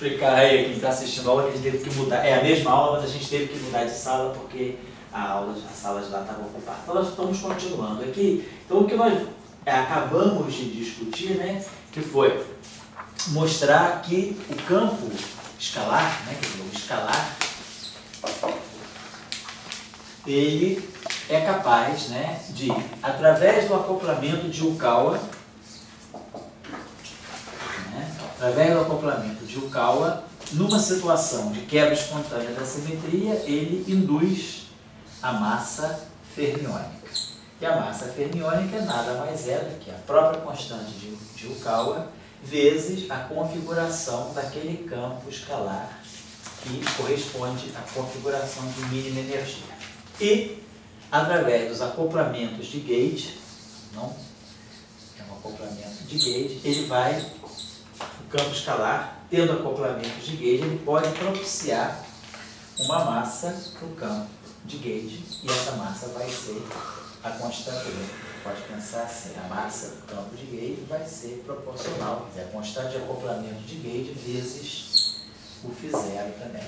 explicar aí quem está assistindo a aula que a gente teve que mudar. É a mesma aula, mas a gente teve que mudar de sala porque a sala de lá estava ocupada. Então nós estamos continuando aqui. Então o que nós acabamos de discutir, né, que foi mostrar que o campo escalar, né, quer dizer, o escalar, ele é capaz, né, de, através do acoplamento de Yukawa, através do acoplamento de Yukawa, numa situação de quebra espontânea da simetria, ele induz a massa fermiônica. E a massa fermiônica nada mais é do que a própria constante de Yukawa vezes a configuração daquele campo escalar que corresponde à configuração de mínima energia. E, através dos acoplamentos de gauge, não é um acoplamento de gauge, ele vai, o campo escalar, tendo acoplamentos de gauge, ele pode propiciar uma massa para o campo de gauge, e essa massa vai ser a constante. Pode pensar assim, a massa do campo de gauge vai ser proporcional, quer dizer, a constante de acoplamento de gauge vezes o φ0 também.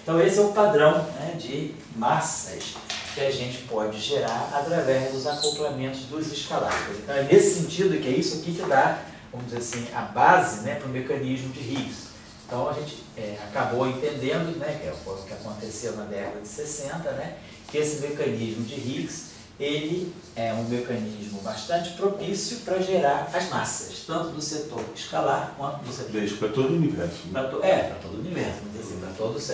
Então esse é o padrão, né, de massas que a gente pode gerar através dos acoplamentos dos escalares. Então é nesse sentido que é isso aqui que dá, vamos dizer assim, a base, né, para o mecanismo de Higgs. Então a gente acabou entendendo, né, que foi o que aconteceu na década de 60, né, que esse mecanismo de Higgs, ele é um mecanismo bastante propício para gerar as massas, tanto do setor escalar quanto do setor... Isso para todo o universo. Né? Para todo o universo, dizer,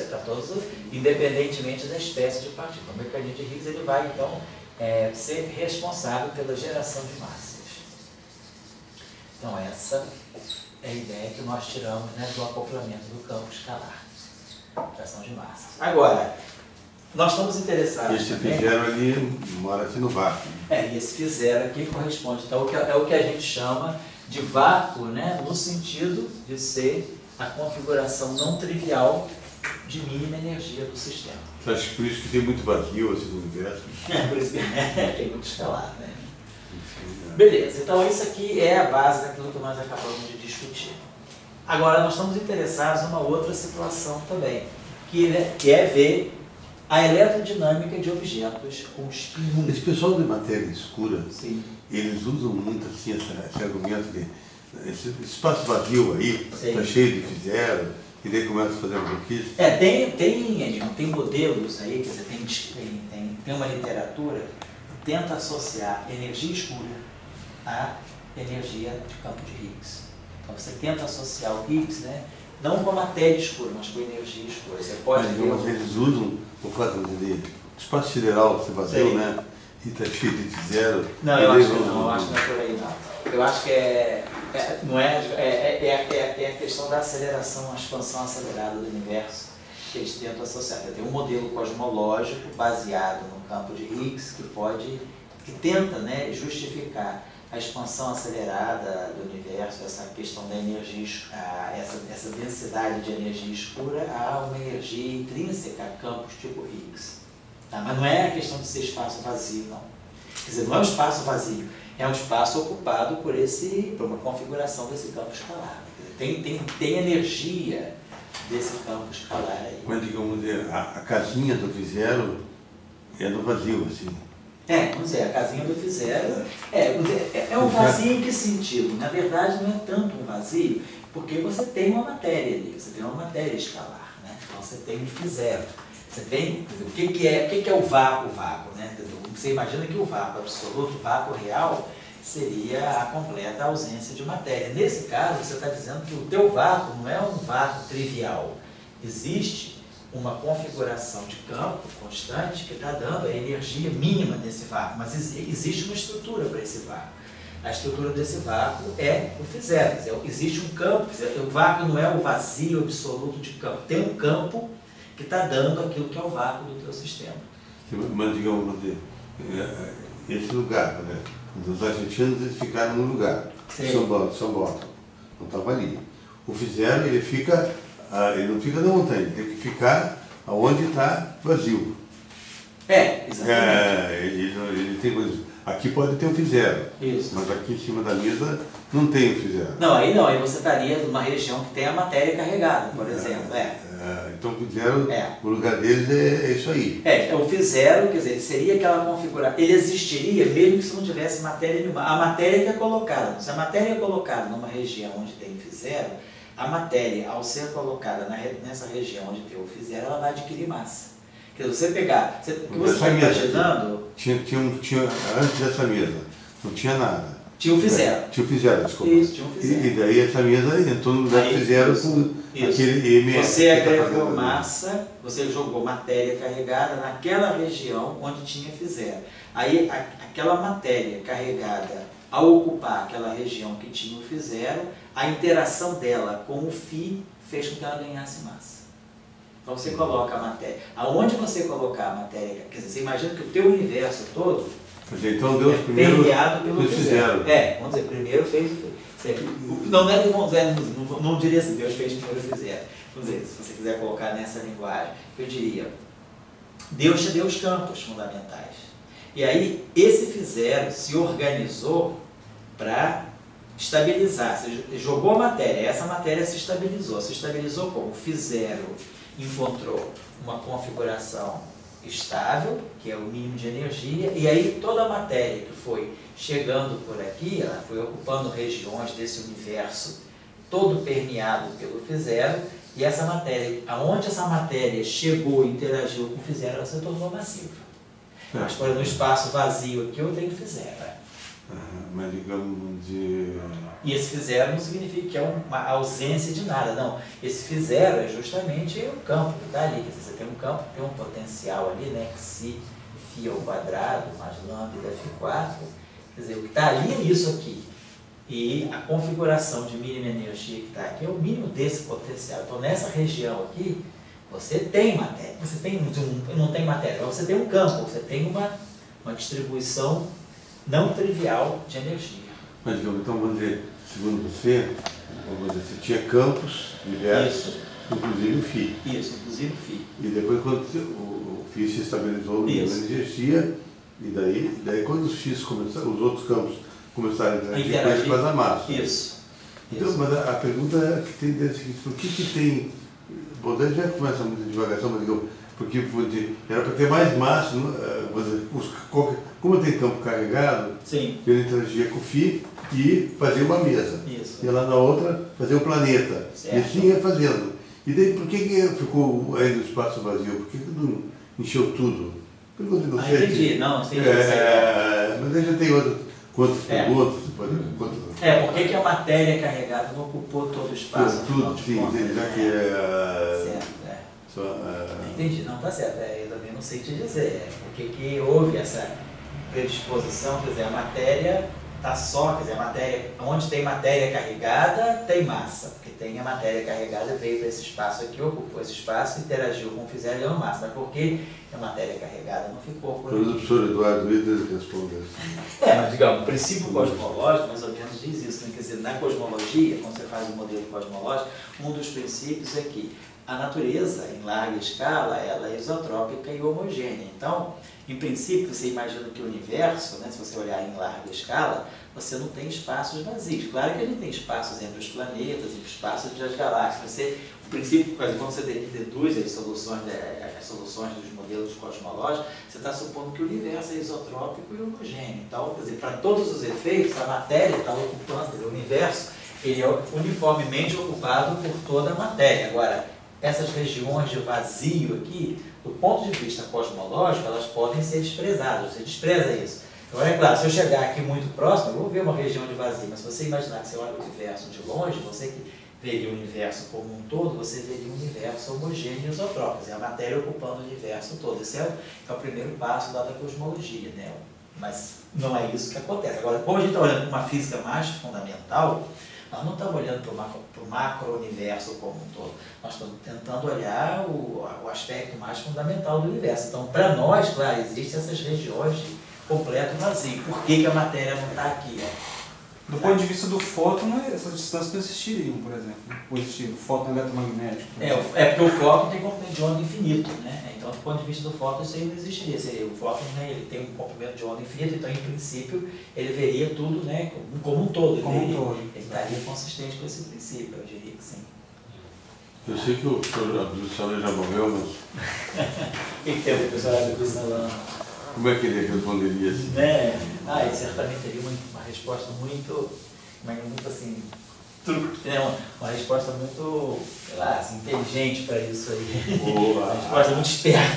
para todos, independentemente da espécie de partícula. O mecanismo de Higgs ele vai, então, ser responsável pela geração de massas. Então, essa é a ideia que nós tiramos, né, do acoplamento do campo escalar, geração de massas. Agora, nós estamos interessados. Esse φ0 ali mora aqui no vácuo. E esse φ0 aqui corresponde, então, é o que a gente chama de vácuo, né, no sentido de ser a configuração não trivial de mínima energia do sistema. Você acha que por isso que tem muito vazio assim, no universo? Por isso que tem muito escalar, né? Beleza, então isso aqui é a base daquilo que nós acabamos de discutir. Agora, nós estamos interessados numa outra situação também, que é ver a eletrodinâmica de objetos com spin. Esse pessoal de matéria escura, sim, eles usam muito assim, esse argumento de esse espaço vazio aí, está cheio de φ0, e daí começa a fazer uma pesquisa. Tem modelos aí, quer dizer, tem uma literatura que tenta associar energia escura à energia de campo de Higgs. Então você tenta associar o Higgs, né, não com a matéria escura, mas com a energia escura. Você pode mas eles usam o fato de espaço sideral, se vazio, né? E está cheio de φ0. Não, eu acho que não é por aí não. Eu acho que é a questão da aceleração, a expansão acelerada do universo que eles tentam associar. Tem um modelo cosmológico baseado no campo de Higgs que tenta, né, justificar a expansão acelerada do universo, essa questão da energia, essa densidade de energia escura a uma energia intrínseca a campos tipo Higgs. Tá? Mas não é a questão de ser espaço vazio, não. Quer dizer, não é um espaço vazio, é um espaço ocupado por uma configuração desse campo escalar. Tem energia desse campo escalar aí. Mas digamos, a casinha do φ0 é no vazio, assim. Vamos dizer, a casinha do φ0 é um vazio em que sentido? Na verdade, não é tanto um vazio, porque você tem uma matéria ali, você tem uma matéria escalar, né? Então você tem um φ0. Você tem, o que é o vácuo? Né? Você imagina que o vácuo absoluto, o vácuo real, seria a completa ausência de matéria. Nesse caso, você está dizendo que o teu vácuo não é um vácuo trivial. Existe uma configuração de campo constante que está dando a energia mínima desse vácuo, mas existe uma estrutura para esse vácuo. A estrutura desse vácuo é o φ0. Existe um campo, o vácuo não é o vazio absoluto de campo, tem um campo que está dando aquilo que é o vácuo do teu sistema. Mas digamos, esse lugar, né? Os argentinos eles ficaram no lugar, São Paulo, não estava ali. O φ0 ele não fica na montanha, ele tem que ficar onde está vazio. Exatamente. Ele tem coisas. aqui pode ter um Phi0, mas aqui em cima da mesa não tem o Phi0. Não, aí você estaria numa região que tem a matéria carregada, por exemplo. Então o Phi0, o lugar deles é isso aí. Então o Phi0, quer dizer, seria aquela configuração, ele existiria mesmo que se não tivesse matéria nenhuma. A matéria que é colocada, se a matéria é colocada numa região onde tem Phi0, a matéria, ao ser colocada nessa região onde tem o Phi0, ela vai adquirir massa. Quer dizer, você pegar, o que você está imaginando... Tinha, antes dessa mesa, não tinha nada. Tinha o Phi0. Tinha o Phi0, desculpa. Isso, tinha o Phi0. E daí essa mesa entrou no lugar do Phi0 com aquele MF. Você agregou massa, você jogou matéria carregada naquela região onde tinha Phi0. Aí aquela matéria carregada, ao ocupar aquela região que tinha o Phi0, a interação dela com o Φ fez com que ela ganhasse massa. Então você coloca a matéria. Aonde você colocar a matéria, quer dizer, você imagina que o teu universo todo então Deus primeiro permeado pelo Phi0. Vamos dizer, primeiro fez o não diria assim, Deus fez primeiro o Phi0. Vamos dizer, se você quiser colocar nessa linguagem, eu diria, Deus te deu os campos fundamentais. E aí, esse Phi0 se organizou para estabilizar. Você jogou a matéria, essa matéria se estabilizou como? O Phi0 encontrou uma configuração estável, que é o mínimo de energia, e aí toda a matéria que foi chegando por aqui, ela foi ocupando regiões desse universo todo permeado pelo Phi0, e essa matéria, aonde essa matéria chegou e interagiu com o Phi0, ela se tornou massiva. Mas, por exemplo, no espaço vazio aqui eu tenho Phi0. Mas digamos de... E esse Phi0 não significa que é uma ausência de nada, não. Esse Phi0 é justamente o campo que está ali. Quer dizer, você tem um campo que tem um potencial ali, né, que se φ ao quadrado mais lambda Φ4. Quer dizer, o que está ali é isso aqui. E a configuração de mínima energia que está aqui é o mínimo desse potencial. Então, nessa região aqui, você tem matéria. Você não tem matéria, mas você tem um campo, você tem uma distribuição não trivial de energia. Mas, então, vamos dizer, segundo você, você tinha campos diversos, inclusive o Φ. Isso, inclusive o Φ. E depois, quando o Φ se estabilizou na energia, e daí quando os X começaram, os outros campos começaram a interagir, faz a massa. Isso. Então, mas a pergunta que tem dentro é a seguinte, por que tem... Bom, daí já começa muita divagação, mas digamos, porque era para ter mais massa, como tem campo carregado, sim, ele interagia com o Φ e fazia uma mesa. Isso. E lá na outra fazia um planeta. Certo. E assim ia fazendo. E daí por que ficou aí no espaço vazio? Por que não encheu tudo? Pergunta não sei. Entendi, não, entendi. Mas aí já tem quantas perguntas? Por que a matéria carregada não ocupou todo o espaço? Tudo, sim, já que certo, entendi, não, tá certo. Eu também não sei te dizer. Porque que houve essa predisposição, quer dizer, a matéria está só, quer dizer, a matéria, onde tem matéria carregada, tem massa. Porque tem a matéria carregada, veio para esse espaço aqui, ocupou esse espaço, interagiu com o Phi0 e deu massa. Mas por que a matéria carregada não ficou por aqui? O professor Eduardo Wilder respondeu. Mas digamos, o princípio cosmológico mais ou menos diz isso, né? Quer dizer, na cosmologia, quando você faz o modelo cosmológico, um dos princípios é que a natureza, em larga escala, ela é isotrópica e homogênea. Então, em princípio, você imagina que o universo, né, se você olhar em larga escala, você não tem espaços vazios. Claro que ele tem espaços entre os planetas, entre os espaços entre as galáxias. O princípio, quando você deduz as soluções dos modelos cosmológicos, você está supondo que o universo é isotrópico e homogêneo. Então, quer dizer, para todos os efeitos, a matéria está ocupando, o universo ele é uniformemente ocupado por toda a matéria. Agora, essas regiões de vazio aqui, do ponto de vista cosmológico, elas podem ser desprezadas. Você despreza isso. Agora, é claro, se eu chegar aqui muito próximo, eu vou ver uma região de vazio, mas se você imaginar que você olha o universo de longe, você que veria o universo como um todo, você veria um universo homogêneo e isotrópico, a matéria ocupando o universo todo. Esse é o primeiro passo da cosmologia, né? Mas não é isso que acontece. Agora, como a gente está olhando para uma física mais fundamental, nós não estamos olhando para o macro-universo como um todo. Nós estamos tentando olhar o aspecto mais fundamental do universo. Então, para nós, claro, existem essas regiões de completo vazio. Por que a matéria não está aqui? Do ponto de vista do fóton, essas distâncias não existiriam, por exemplo. Ou existir o fóton eletromagnético. É porque o fóton tem componente de onda infinito, né? Então, do ponto de vista do fóton, isso aí não existiria. O fóton, né, ele tem um comprimento de onda infinito, então, em princípio, ele veria tudo, né, como um todo. Ele estaria consistente com esse princípio, eu diria que sim. Eu sei que o professor Abdul já morreu, mas... O que tem o professor Abdul Salam? Como é que ele responderia assim? Né? Ele certamente teria uma resposta muito assim, uma resposta muito, sei lá, assim, inteligente para isso aí. Uma resposta muito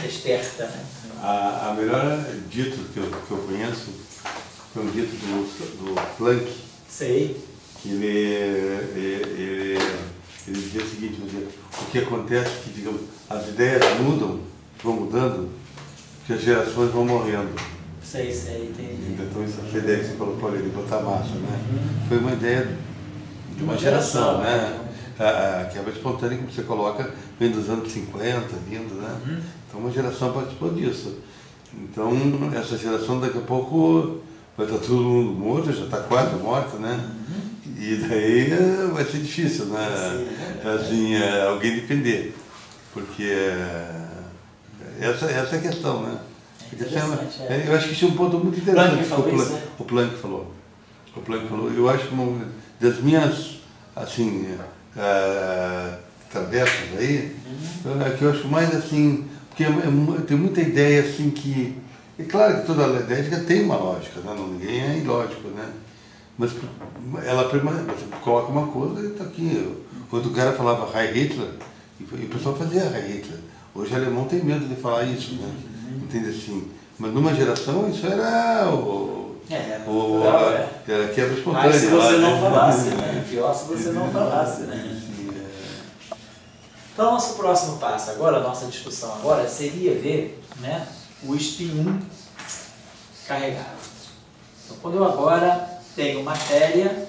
esperta, né? A melhor dito que eu conheço foi um dito do Planck. Sei. Que ele dizia o seguinte, o que acontece é que, digamos, as ideias vão mudando, que as gerações vão morrendo. Sei, entendi. Então essa ideia que você colocou ali de botar massa, né? Foi uma ideia de uma geração, né? A quebra espontânea, como você coloca, vem dos anos 50, vindo, né? Então uma geração participou disso. Então essa geração daqui a pouco vai estar todo mundo morto, já está quase morto, né? E daí vai ser difícil, né? Assim, alguém defender. Porque essa é a questão, né? Eu acho que isso é um ponto muito interessante que o Planck falou. O Planck falou. Eu acho que uma das minhas, assim, travessas aí, que eu acho mais assim, porque tem muita ideia assim que... É claro que toda ideia tem uma lógica, né? Ninguém é ilógico, né? Mas ela permanece, você coloca uma coisa e está aqui. Quando o cara falava Heil Hitler, e o pessoal fazia Heil Hitler. Hoje o alemão tem medo de falar isso, né? Entende assim? Mas numa geração isso era era quebra espontânea. Mas se você não falasse, né? Pior se você não falasse, né? Então, nosso próximo passo agora, a nossa discussão agora, seria ver, né, o spin 1 carregado. Então, quando eu agora tenho matéria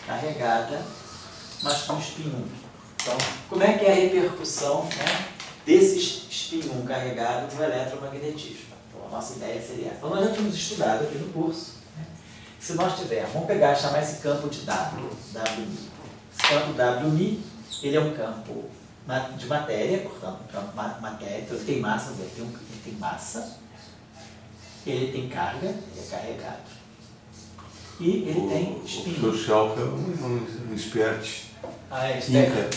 carregada, mas com spin 1. Então, como é que é a repercussão, né, desse spin 1 carregado no eletromagnetismo? Então, a nossa ideia seria essa. Então, nós já tínhamos estudado aqui no curso, né, que se nós tivermos, vamos chamar esse campo de WMI. Esse campo WMI, ele é um campo de matéria, portanto, um campo matéria, então ele tem massa, ele tem massa, ele tem carga, ele é carregado. E ele tem spin. O professor Schalke é um expert. É expert.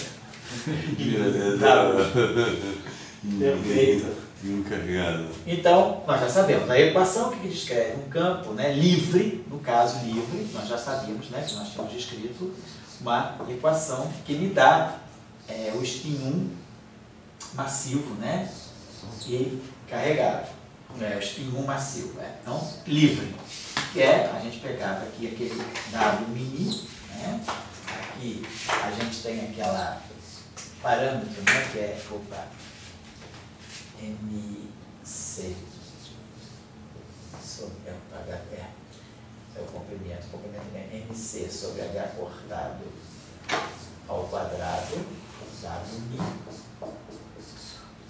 Perfeito. E um carregado. Então, nós já sabemos, a equação que descreve um campo, né, livre, no caso livre, nós já sabíamos, né, que nós tínhamos descrito uma equação que me dá o spin 1 massivo, né, e carregado. O spin 1 massivo, então livre. Que a gente pegava aqui aquele W mini, né, aqui a gente tem aquela parâmetro, né, que é MC sobre H, é o comprimento é MC sobre H cortado ao quadrado, W mini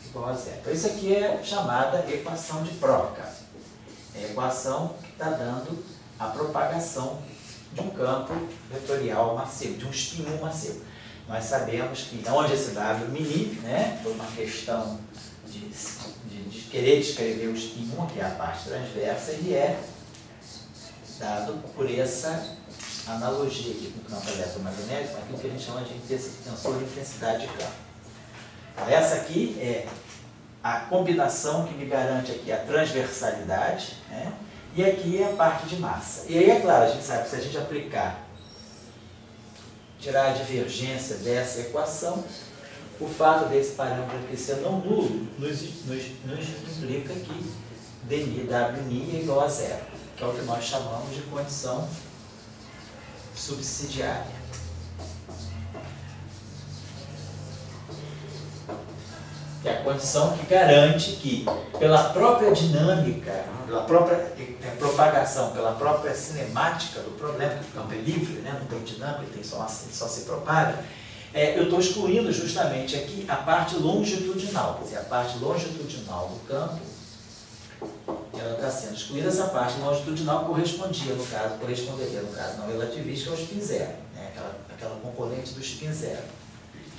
igual a zero. Então isso aqui é chamada equação de Broca. É a equação que está dando a propagação de um campo vetorial massivo, de um spin 1 massivo. Nós sabemos que onde esse W mini, né, por uma questão de querer descrever o spin 1, que é a parte transversa, ele é dado por essa analogia aqui com o campo eletromagnético, aquilo que a gente chama de tensor de intensidade de campo. Então, essa aqui é a combinação que me garante aqui a transversalidade, né? E aqui é a parte de massa. E aí, é claro, a gente sabe que se a gente tirar a divergência dessa equação, o fato desse parâmetro aqui ser não nulo nos implica que dMi é igual a zero, que é o que nós chamamos de condição subsidiária. Que é a condição que garante que, pela própria dinâmica, pela própria propagação, pela própria cinemática do problema, que o campo é livre, né, não tem dinâmica, ele só se propaga, eu estou excluindo justamente aqui a parte longitudinal, quer dizer, a parte longitudinal do campo, ela está sendo excluída. Essa parte longitudinal corresponderia no caso não relativística ao spin zero, né, aquela componente do spin zero.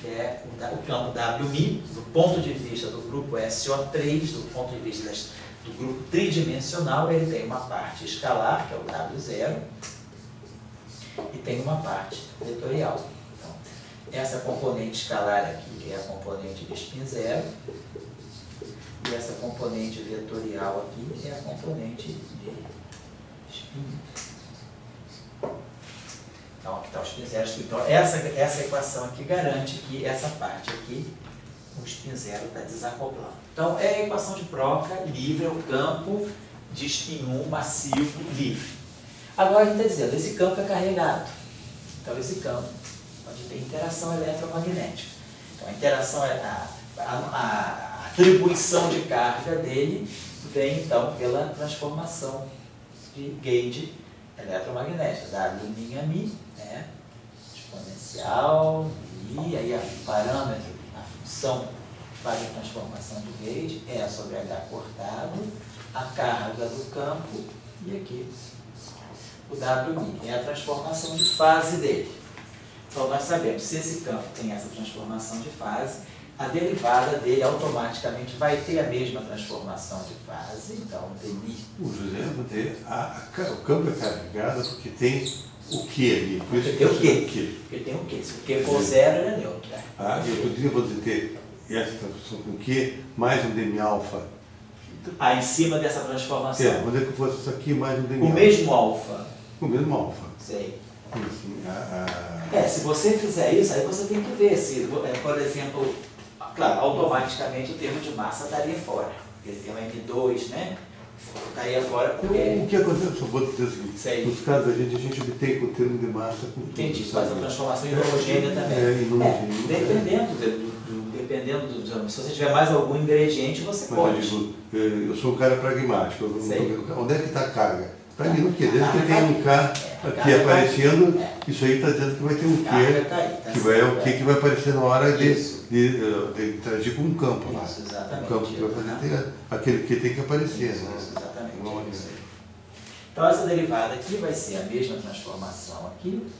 que é o campo WMI, do ponto de vista do grupo SO3, do ponto de vista do grupo tridimensional, ele tem uma parte escalar, que é o W0, e tem uma parte vetorial. Então, essa componente escalar aqui é a componente de spin 0, e essa componente vetorial aqui é a componente de spin. Então, aqui está o spin 0. Então, essa equação aqui garante que essa parte aqui, o spin 0 está desacoplando. Então, é a equação de Broca livre, é o campo de spin 1 massivo livre. Agora, a gente está dizendo, esse campo é carregado. Então, esse campo pode ter interação eletromagnética. Então, a interação, a atribuição de carga dele vem, então, pela transformação de gauge eletromagnética. W', né? Exponencial, e aí o parâmetro, a função que faz a transformação de gauge é sobre H cortado, a carga do campo, e aqui o W' é a transformação de fase dele. Então, nós sabemos, se esse campo tem essa transformação de fase, a derivada dele automaticamente vai ter a mesma transformação de fase. Então, o José vai ter o campo é carregado porque tem o que ali. Por isso tem o que? Porque tem o que? Se o que for zero, ele é neutro. Eu poderia ter essa transformação com o que mais um dm-alfa. Em cima dessa transformação. Mas é que fosse isso aqui mais um dm-alfa. O mesmo alfa. O mesmo alfa. Sei. Assim, se você fizer isso, aí você tem que ver se, por exemplo, claro, automaticamente o termo de massa estaria fora. Porque tem um M2, né? Estaria fora porque... O que acontece, só vou dizer o seguinte, nos casos da gente, a gente obtém com o termo de massa com tudo. Entendi, faz a transformação homogênea também. Dependendo se você tiver mais algum ingrediente, você pode. Eu sou um cara pragmático. Onde é que está a carga? Está ali no Q, desde que tem um K aqui aparecendo, isso aí está dizendo que vai ter um Q, que vai o Q que vai aparecer na hora de interagir com um campo lá. Isso, exatamente. O campo que vai fazer, aquele Q tem que aparecer. Isso, exatamente. Então, essa derivada aqui vai ser a mesma transformação aqui.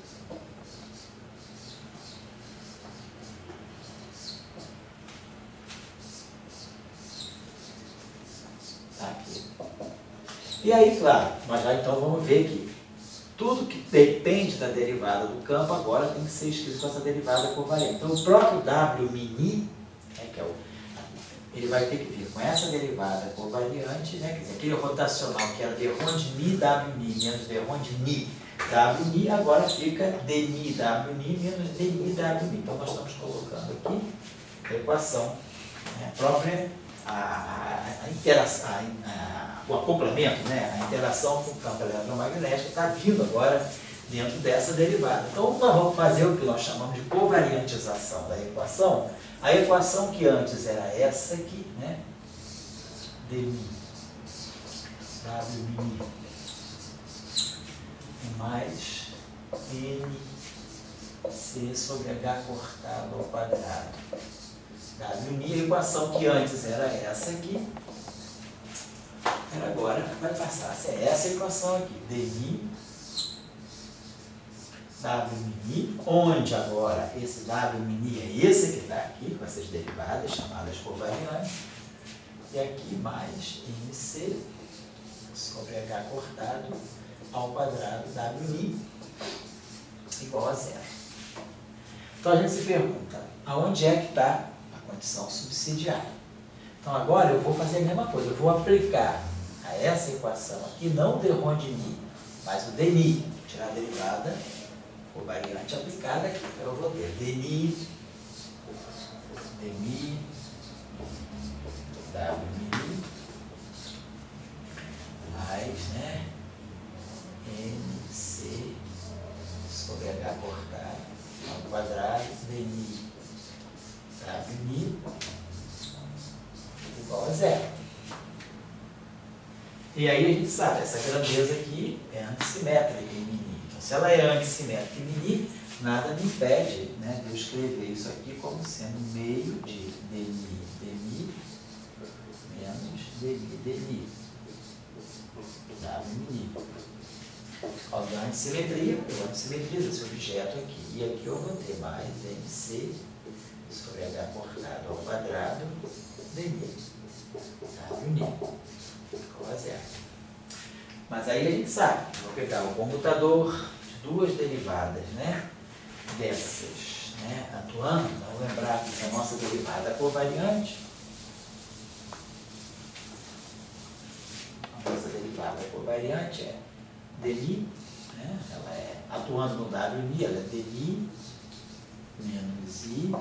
Aqui. E aí, claro, nós já então vamos ver que tudo que depende da derivada do campo agora tem que ser escrito com essa derivada covariante. Então, o próprio W', ele vai ter que vir com essa derivada covariante, né? Quer dizer, aquele rotacional que era d rho de mi W' menos d rho de mi W', agora fica dmi W' menos dmi W'. Então, nós estamos colocando aqui a equação, né, própria, a interação, o acoplamento, né, a interação com o campo eletromagnético está vindo agora dentro dessa derivada. Então, nós vamos fazer o que nós chamamos de covariantização da equação. A equação que antes era essa aqui, né, dmi W' mais mc sobre h cortado ao quadrado. W', a equação que antes era essa aqui, agora vai passar a ser essa equação aqui, dmi W', onde agora esse W' é esse que está aqui, com essas derivadas chamadas covariantes, e aqui mais mc sobre h cortado ao quadrado W' igual a zero. Então a gente se pergunta, aonde é que está a condição subsidiária? Então agora eu vou fazer a mesma coisa, eu vou aplicar a essa equação aqui, não o d rho de mi, mas o dmi, tirar a derivada covariante aplicada aqui. Então eu vou ter dmi W' mais, né, mc sobre h cortado ao quadrado dmi W' igual a zero. E aí a gente sabe, essa grandeza aqui é antissimétrica em Mini. Então, se ela é antissimétrica em Mini, nada me impede, né, de eu escrever isso aqui como sendo meio de dmi menos dmi W'. Ó, da antissimetria, eu antissimetrizo esse objeto aqui. E aqui eu vou ter mais mc cortado ao quadrado dni. WNI igual a zero. Mas aí a gente sabe, vou pegar o comutador de duas derivadas, né, dessas, né, atuando, vamos lembrar que a nossa derivada covariante, a nossa derivada covariante é dni, né, ela é atuando no WNI, ela é dni menos i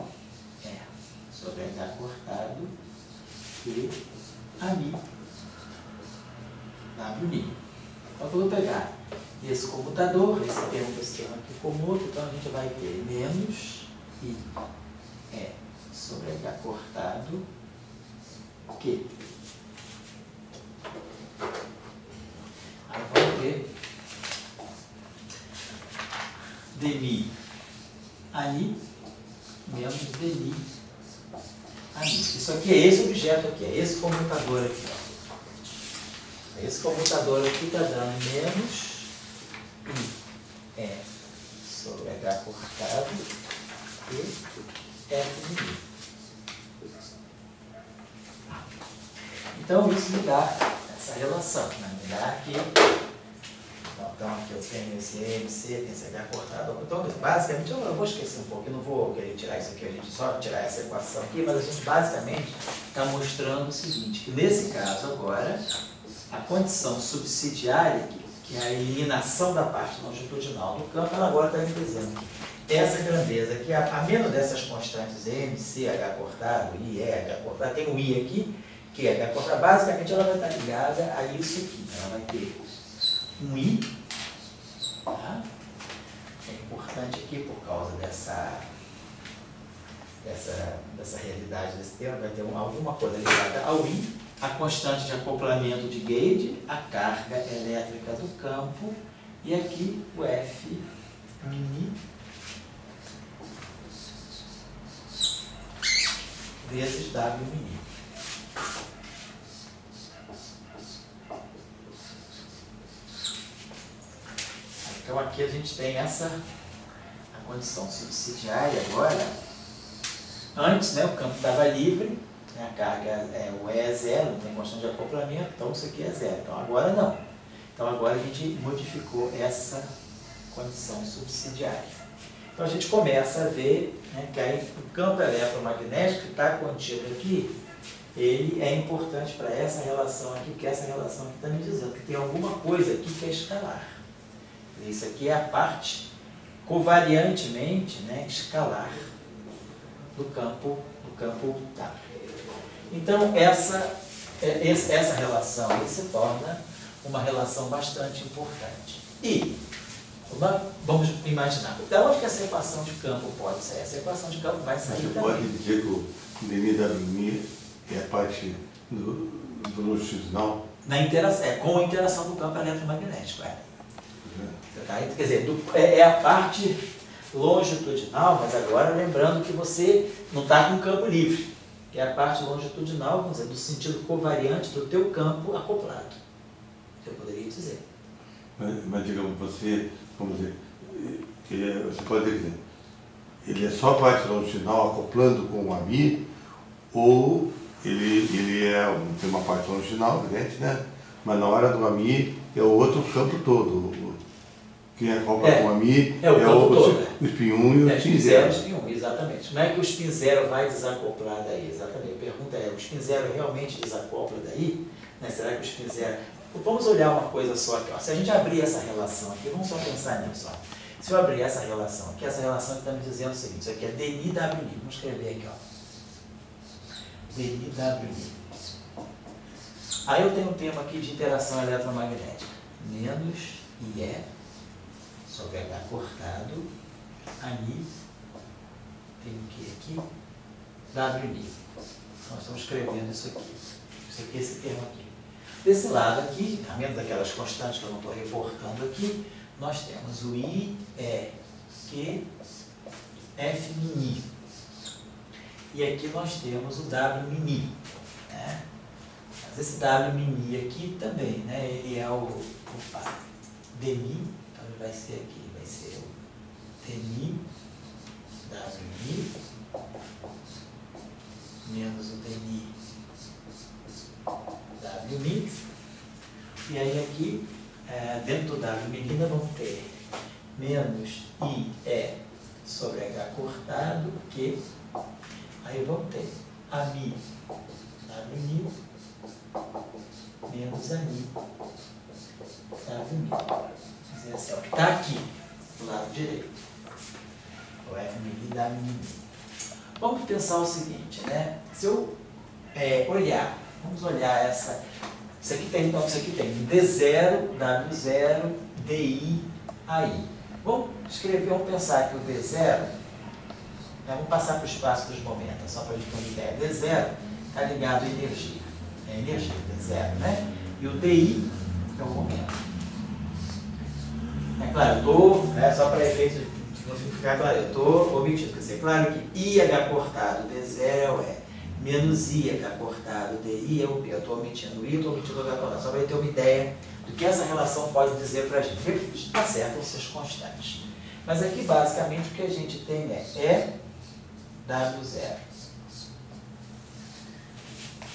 sobre h cortado e ani WNI. Então, eu vou pegar esse comutador, esse termo aqui comuto, então a gente vai ter menos i sobre h cortado Q. Aí vamos ter dni ani menos dni ani. Isso aqui é esse objeto aqui, é esse comutador aqui, ó. Esse comutador aqui está dando menos i sobre h cortado e f de i. Então isso me dá essa relação, né? Me dá aqui. Então aqui eu tenho esse MC, tem esse h cortado. Então basicamente eu vou esquecer um pouco, eu não vou querer tirar isso aqui, a gente só tirar essa equação aqui, mas a gente basicamente está mostrando o seguinte, que nesse caso agora a condição subsidiária, que é a eliminação da parte longitudinal do campo, ela agora está me dizendo que essa grandeza aqui, a menos dessas constantes M, C, H cortado, I, E, H cortado, tem o I aqui, que é H cortado, basicamente ela vai estar ligada a isso aqui. Ela vai ter um I, tá? É importante aqui por causa dessa realidade desse termo, vai ter alguma coisa ligada ao I, a constante de acoplamento de Gauge, a carga elétrica do campo, e aqui o F mini vezes W mini. Então aqui a gente tem a condição subsidiária agora. Antes, né, o campo estava livre, a carga, o E é zero, não tem constante de acoplamento, então isso aqui é zero. Então agora não. Então agora a gente modificou essa condição subsidiária. Então a gente começa a ver, né, que aí o campo eletromagnético que está contido aqui, ele é importante para essa relação aqui, que essa relação aqui está me dizendo que tem alguma coisa aqui que é escalar. Isso aqui é a parte covariantemente, né, escalar do campo tá. Então, essa relação aí se torna uma relação bastante importante. E vamos imaginar, da onde que essa equação de campo pode sair? Essa equação de campo vai sair também. Você pode dizer que o dni é a parte do longitudinal? Com a interação do campo eletromagnético. Quer dizer, é a parte longitudinal, mas agora lembrando que você não está com campo livre, que é a parte longitudinal, vamos dizer, do sentido covariante do teu campo acoplado. Eu poderia dizer. Mas digamos, vamos dizer, você pode dizer, ele é só a parte longitudinal acoplando com o AMI, ou ele tem uma parte longitudinal, evidente, né? Mas na hora do AMI é o outro campo todo. Quem acopla com o AMI o spin 1 e o spin 0. Spin 1, exatamente. Não é que o spin 0 vai desacoplar daí, exatamente. A pergunta é, o spin 0 realmente desacopla daí? Né? Será que o spin 0... Vamos olhar uma coisa só aqui. Ó. Se a gente abrir essa relação aqui, vamos só pensar nisso. Ó. Se eu abrir essa relação aqui está me dizendo o seguinte, isso aqui é dni WNI. Vamos escrever aqui, ó. dni WNI. Aí eu tenho um termo aqui de interação eletromagnética. Menos IE sobre H cortado, ani, tem o que aqui? WNI. Nós estamos escrevendo isso aqui. Isso aqui é esse termo aqui. Desse lado aqui, a menos daquelas constantes que eu não estou reportando aqui, nós temos o I, E, Q, F mini. E aqui nós temos o W mini. Né? Mas esse W mini aqui também, né? Ele é o dni, então ele vai ser aqui, vai ser o dni, WMI, menos o dmi wmi. E aí aqui, dentro do w menina, vamos ter menos IE sobre H cortado, que aí vamos ter a mi wmi menos a mi wmi. Quer dizer assim, o que está aqui, do lado direito. O F wmi. Vamos pensar o seguinte, né? Se eu vamos olhar isso aqui tem D0, W0, DI, AI. Vamos pensar que o D0, vamos passar para o espaço dos momentos, só para a gente ter uma ideia. D0 está ligado à energia. É energia, D0, né? E o DI é o momento. É claro, eu estou, só para efeito de ficar claro, eu estou omitindo. Quer dizer, claro que IH cortado, D0 é o E. Menos IH cortado, DI é o P. Eu estou omitindo o I, estou omitindo o H cortado. Só para ter uma ideia do que essa relação pode dizer para a gente. Está certo, vão ser as constantes. Mas aqui, basicamente, o que a gente tem é W0.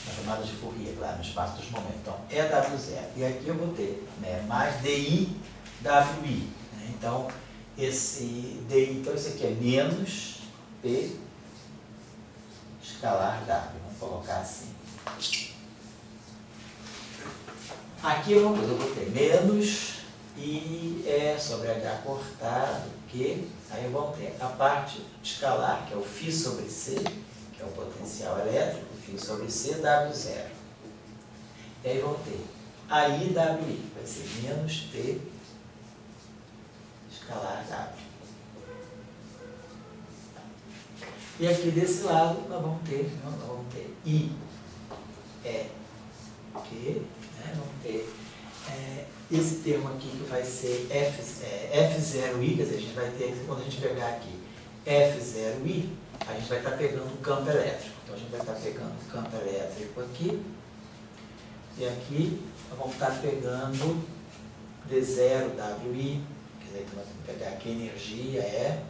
Na tomada de Fourier, claro, no espaço dos momentos. Então, é W0. E aqui eu vou ter mais DI, WI. Então, esse DI, então isso aqui é menos P escalar W. Vamos colocar assim. Aqui eu vou ter menos I sobre H cortado, que aí eu vou ter a parte escalar, que é o φ sobre C, que é o potencial elétrico, φ sobre C, W0. E aí vou ter a IWI, vai ser menos P escalar W. E aqui desse lado nós vamos ter I, Q, vamos ter esse termo aqui que vai ser F0I, quer dizer, a gente vai ter, quando a gente pegar aqui F0I, a gente vai estar pegando o campo elétrico. Então a gente vai estar pegando o campo elétrico aqui, e aqui nós vamos estar pegando D0WI, quer dizer, nós vamos pegar aqui energia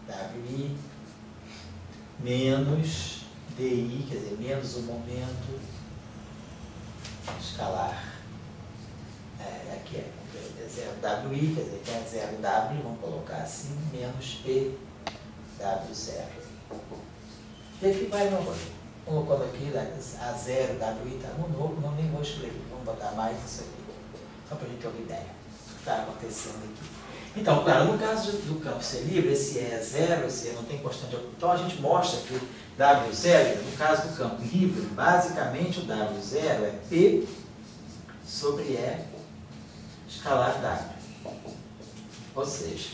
WI menos DI, quer dizer, menos o momento escalar. Aqui é 0WI, quer dizer, que é 0W, vamos colocar assim, menos PW0. E aqui vai, colocando aqui, a 0WI está no novo, não nem vou escrever, vamos botar mais isso aqui, só para a gente ter uma ideia do que está acontecendo aqui. Então, claro, no caso do campo ser livre, esse é zero, esse não tem constante. Então a gente mostra que o W0, no caso do campo livre, basicamente o W0 é P sobre E escalar W. Ou seja,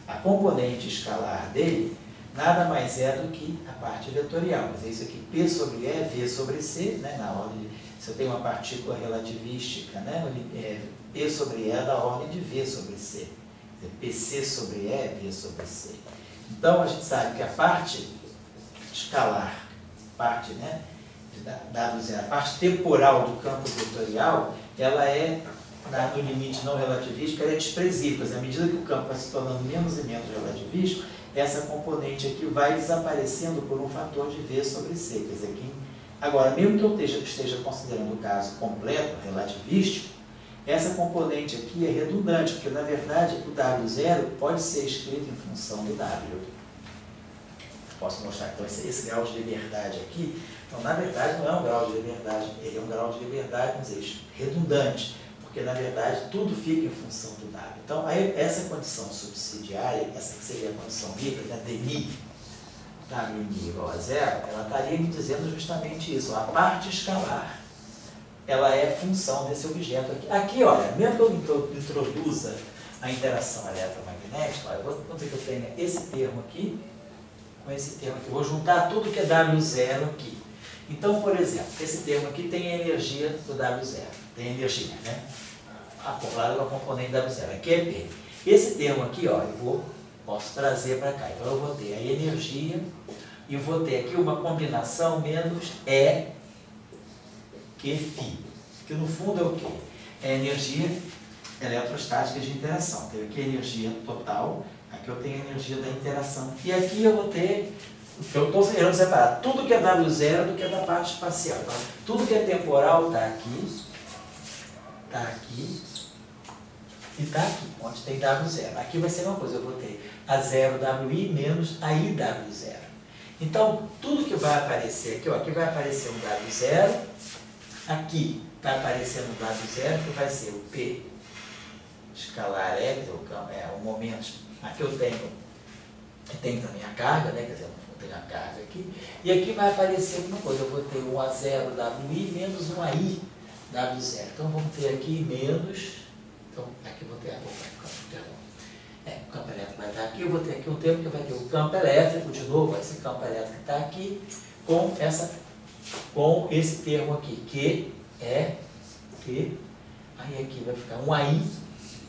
a componente escalar dele nada mais é do que a parte vetorial. Mas é isso aqui, P sobre E, V sobre C, né, na ordem, se eu tenho uma partícula relativística, né, P sobre E é da ordem de V sobre C. PC sobre E, V sobre C. Então, a gente sabe que a parte escalar, parte, né, a parte temporal do campo vetorial, ela é, no limite não relativístico, ela é desprezível. À medida que o campo vai se tornando menos e menos relativístico, essa componente aqui vai desaparecendo por um fator de V sobre C. Quer dizer, agora, mesmo que eu esteja considerando o caso completo, relativístico, essa componente aqui é redundante, porque na verdade o W0 pode ser escrito em função do W. Posso mostrar então esse grau de liberdade aqui. Então, na verdade, não é um grau de liberdade, ele é um grau de liberdade, vamos dizer, redundante, porque na verdade tudo fica em função do W. Então, aí, essa condição subsidiária, essa que seria a condição livre, né, dmi, WMI igual a zero, ela estaria me dizendo justamente isso, a parte escalar. Ela é função desse objeto aqui. Aqui, olha, mesmo que eu introduza a interação eletromagnética, olha, vou dizer que eu tenho esse termo aqui, com esse termo aqui. Eu vou juntar tudo que é W0 aqui. Então, por exemplo, esse termo aqui tem a energia do W0. Tem energia, né? Acoplada com a componente W0. Aqui é P. Esse termo aqui, ó, posso trazer para cá. Então, eu vou ter a energia e vou ter aqui uma combinação menos E que φ, que no fundo é o quê? É energia eletrostática de interação. Tenho aqui a energia total, aqui eu tenho a energia da interação. E aqui eu vou ter eu estou querendo separar tudo que é W0 do que é da parte espacial. Então, tudo que é temporal está aqui e está aqui, onde tem W0. Aqui vai ser uma coisa, eu vou ter A0WI menos a IW0. Então, tudo que vai aparecer aqui, ó, aqui vai aparecer um W0, aqui vai aparecer um W0, que vai ser o P escalar F, o momento. Aqui eu tenho também a carga, né? Quer dizer, eu tenho a carga aqui. E aqui vai aparecer alguma coisa, eu vou ter um A0WI menos um AIW0. Então, vamos ter aqui menos. Então, aqui eu vou ter o campo elétrico vai estar aqui, eu vou ter aqui um termo que vai ter o campo elétrico, de novo, esse campo elétrico que está aqui, com esse termo aqui, que é, aí aqui vai ficar um AI,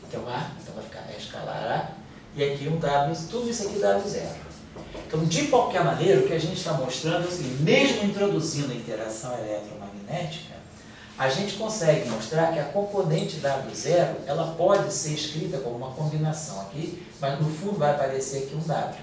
então A, então vai ficar escalar A, e aqui um W, tudo isso aqui W0. Então, de qualquer maneira, o que a gente está mostrando é o seguinte, mesmo introduzindo a interação eletromagnética, a gente consegue mostrar que a componente W0, ela pode ser escrita como uma combinação aqui, mas no fundo vai aparecer aqui um W.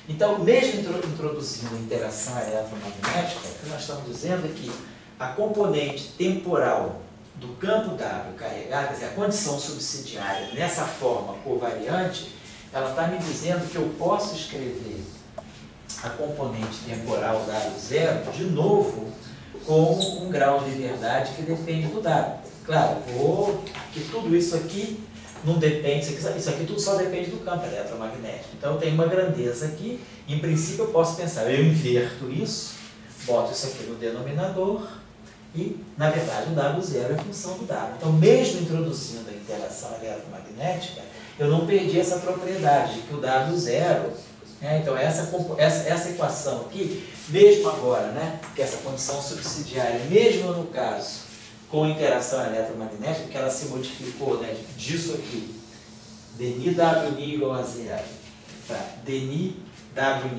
Então, mesmo introduzindo a interação eletromagnética, o que nós estamos dizendo é que a componente temporal do campo W carregado, quer dizer, a condição subsidiária nessa forma covariante, ela está me dizendo que eu posso escrever a componente temporal W0 de novo como um grau de liberdade que depende do W. Claro, que tudo isso aqui não depende, isso aqui tudo só depende do campo eletromagnético. Então eu tenho uma grandeza aqui, em princípio eu posso pensar, eu inverto isso, boto isso aqui no denominador e, na verdade, o W0 é função do W. Então, mesmo introduzindo a interação eletromagnética, eu não perdi essa propriedade de que o W0, né, então essa equação aqui, mesmo agora, né, que essa condição subsidiária, mesmo no caso com interação eletromagnética, que ela se modificou, né, disso aqui, dNi igual a zero, tá? dNi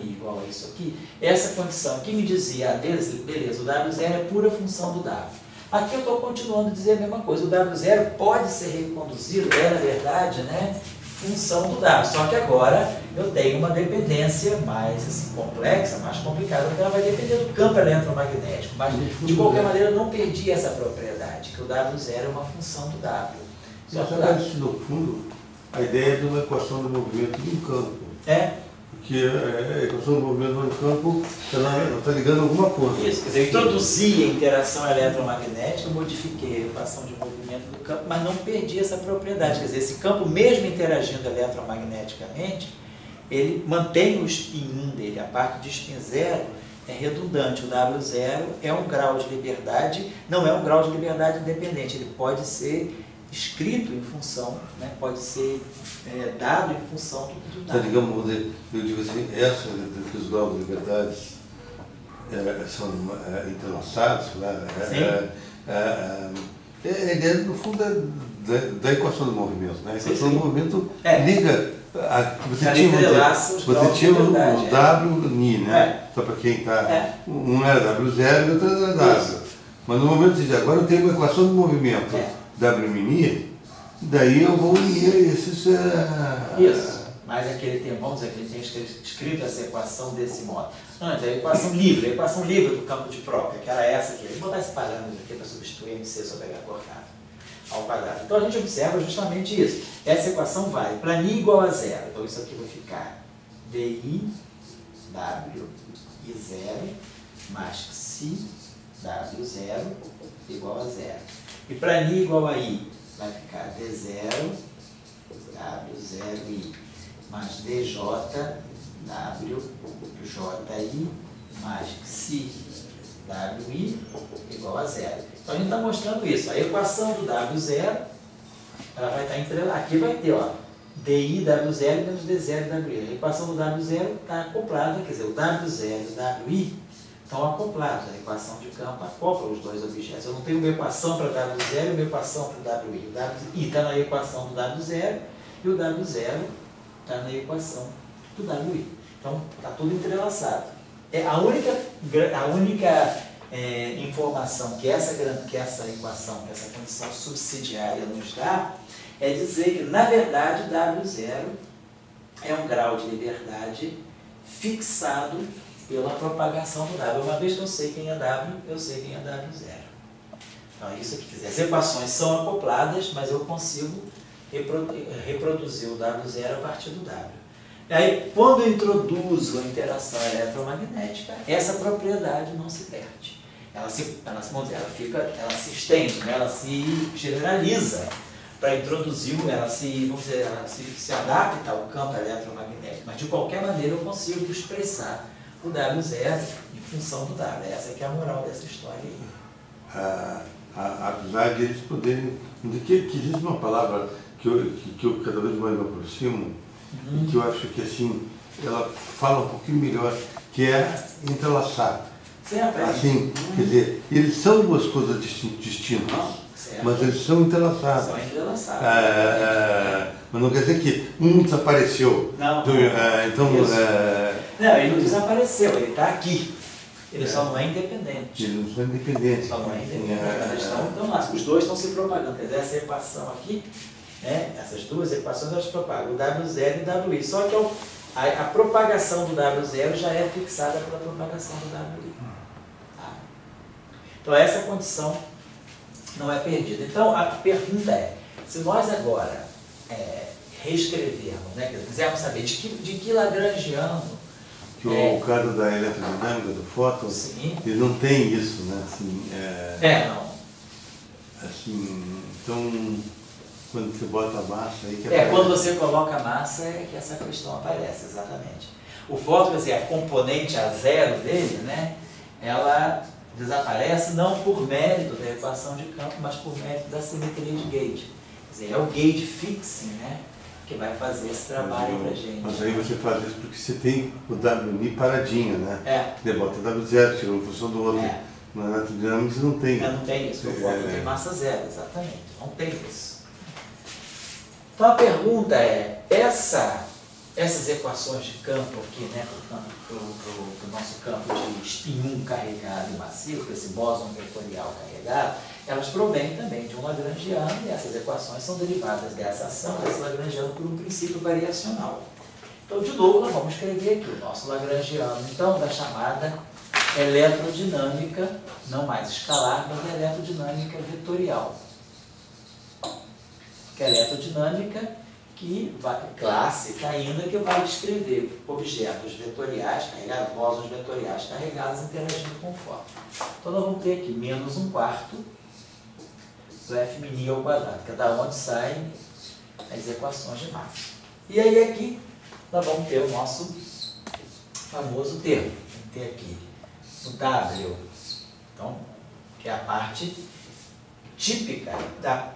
igual a isso aqui, essa condição aqui me dizia, beleza, o W0 é pura função do W. Aqui eu estou continuando a dizer a mesma coisa, o W0 pode ser reconduzido, na verdade, né, função do W, só que agora eu tenho uma dependência mais assim, complexa, mais complicada, porque ela vai depender do campo eletromagnético, mas de qualquer maneira eu não perdi essa propriedade, que o W0 é uma função do W. Só que no fundo, a ideia de uma equação do movimento de um campo. Porque a equação do movimento de um campo, ela está ligando alguma coisa. Isso, quer dizer, eu introduzi a interação eletromagnética, modifiquei a equação de movimento do campo, mas não perdi essa propriedade. Quer dizer, esse campo, mesmo interagindo eletromagneticamente, ele mantém o spin 1 dele, a parte de spin 0 é redundante. O W0 é um grau de liberdade, não é um grau de liberdade independente, ele pode ser escrito em função, né, pode ser dado em função do dado. Digamos, eu digo assim, esses graus de liberdades são entrelaçados, né? A ideia, no fundo, da equação do movimento. Né? A equação do movimento liga. Você tinha o W-Ni, né? Só para quem está. Um era W0 e outro era W. Mas no momento de agora eu tenho uma equação do movimento W-Ni, daí eu vou unir esses. Isso. Mas aquele tem, vamos dizer que ele tem escrito essa equação desse modo. Antes, a equação livre do campo de própria, que era essa aqui. Vou botar esse parâmetro aqui para substituir MC sobre H cortado ao quadrado. Então a gente observa justamente isso. Essa equação vale para Ni igual a zero. Então isso aqui vai ficar DI W I0 mais Psi W0 igual a zero. E para Ni igual a I vai ficar D0 W0I mais DJ WJI mais Psi WI igual a zero. Então a gente está mostrando isso. A equação do W0 ela vai estar entrelaçada. Aqui vai ter, ó, DI W0 menos D0 WI. A equação do W0 está acoplada, quer dizer, o W0 e o WI estão acoplados. A equação de campo acopla os dois objetos. Eu não tenho uma equação para W0 e uma equação para o WI. O WI está na equação do W0 e o W0 está na equação do WI. Então está tudo entrelaçado. A única informação que essa equação, que essa condição subsidiária nos dá, é dizer que, na verdade, W0 é um grau de liberdade fixado pela propagação do W. Uma vez que eu sei quem é W, eu sei quem é W0. Então, isso aqui, quer dizer, as equações são acopladas, mas eu consigo reproduzir o W0 a partir do W. E aí, quando eu introduzo a interação eletromagnética, essa propriedade não se perde. Ela se estende, né? Ela se generaliza para introduzir, ela se adapta ao campo eletromagnético. Mas, de qualquer maneira, eu consigo expressar o W0 em função do W. Essa que é a moral dessa história aí. Apesar de eles poderem... Que existe uma palavra que eu cada vez mais me aproximo, e que eu acho que assim, ela fala um pouquinho melhor, que é entrelaçar. Assim, quer dizer, eles são duas coisas distintas, mas eles são entrelaçados. São entrelaçados. Mas não quer dizer que um desapareceu. Não. Então... Não, ele não desapareceu, ele está aqui. Ele só não é independente. Ele não são independentes. Só não é independente. Então, os dois estão se propagando. Quer dizer, essa equação aqui, né, essas duas equações, elas propagam o W0 e o WI. Só que a propagação do W0 já é fixada pela propagação do WI. Tá? Então, essa condição não é perdida. Então, a pergunta é, se nós agora reescrevermos, né, quisermos saber de que lagrangiano que o caso da eletrodinâmica do fóton, ele não tem isso, né? Assim, não. Assim, então, quando você bota a massa aí que quando você coloca a massa é que essa questão aparece, exatamente. O fóton, quer dizer, a componente A0 dele, né? Ela desaparece não por mérito da equação de campo, mas por mérito da simetria de gauge. Quer dizer, é o gauge fixing, né? Que vai fazer esse trabalho pra gente. Mas aí você faz isso porque você tem o WI paradinho, né? Você bota W0, tira uma função do outro. Na eletrodinâmica você não tem. Não tem isso, o fóton tem massa zero, exatamente. Não tem isso. Então a pergunta é, essas equações de campo aqui, né, para o nosso campo de spin 1 carregado e massivo, esse bóson vetorial carregado, elas provêm também de um lagrangiano, e essas equações são derivadas dessa ação desse lagrangiano por um princípio variacional. Então, de novo, nós vamos escrever aqui o nosso lagrangiano, então, da chamada eletrodinâmica, não mais escalar, mas eletrodinâmica vetorial. Que é a eletrodinâmica clássica ainda, que vai descrever objetos vetoriais carregados, bósons vetoriais carregados interagindo com o fóton. Então, nós vamos ter aqui menos 1/4 do F mini ao quadrado, que é da onde saem as equações de massa. E aí aqui nós vamos ter o nosso famoso termo. Vamos ter aqui o W, então, que é a parte típica da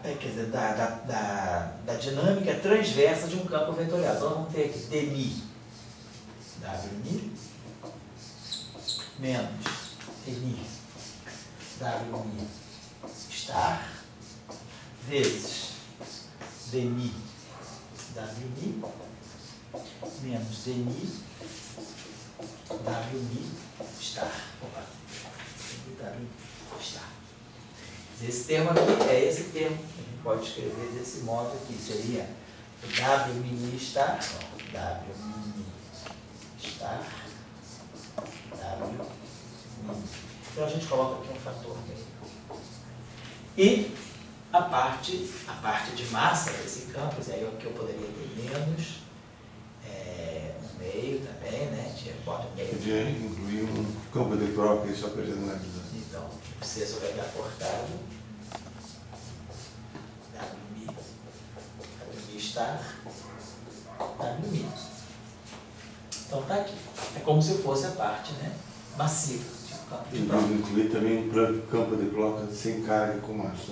dinâmica transversa de um campo vetorial. Então, nós vamos ter aqui dmi, Wmi, menos dmi, Wmi star, vezes dmi, Wmi, menos dmi, Wmi star. Wmi star. Esse termo aqui é esse termo que a gente pode escrever desse modo aqui. Seria W mini star, W mini star, W mini. Então a gente coloca aqui um fator meio. E a parte de massa desse campo, aí aqui eu poderia ter menos um meio também, né? Bota um meio. Podia incluir um campo de próprio só para generalizar. Então, o C vai dar cortado. WMI star, WMI. Então tá aqui. É como se fosse a parte, né, massiva de campo de próprio. Incluir também um campo de placas sem carga com massa.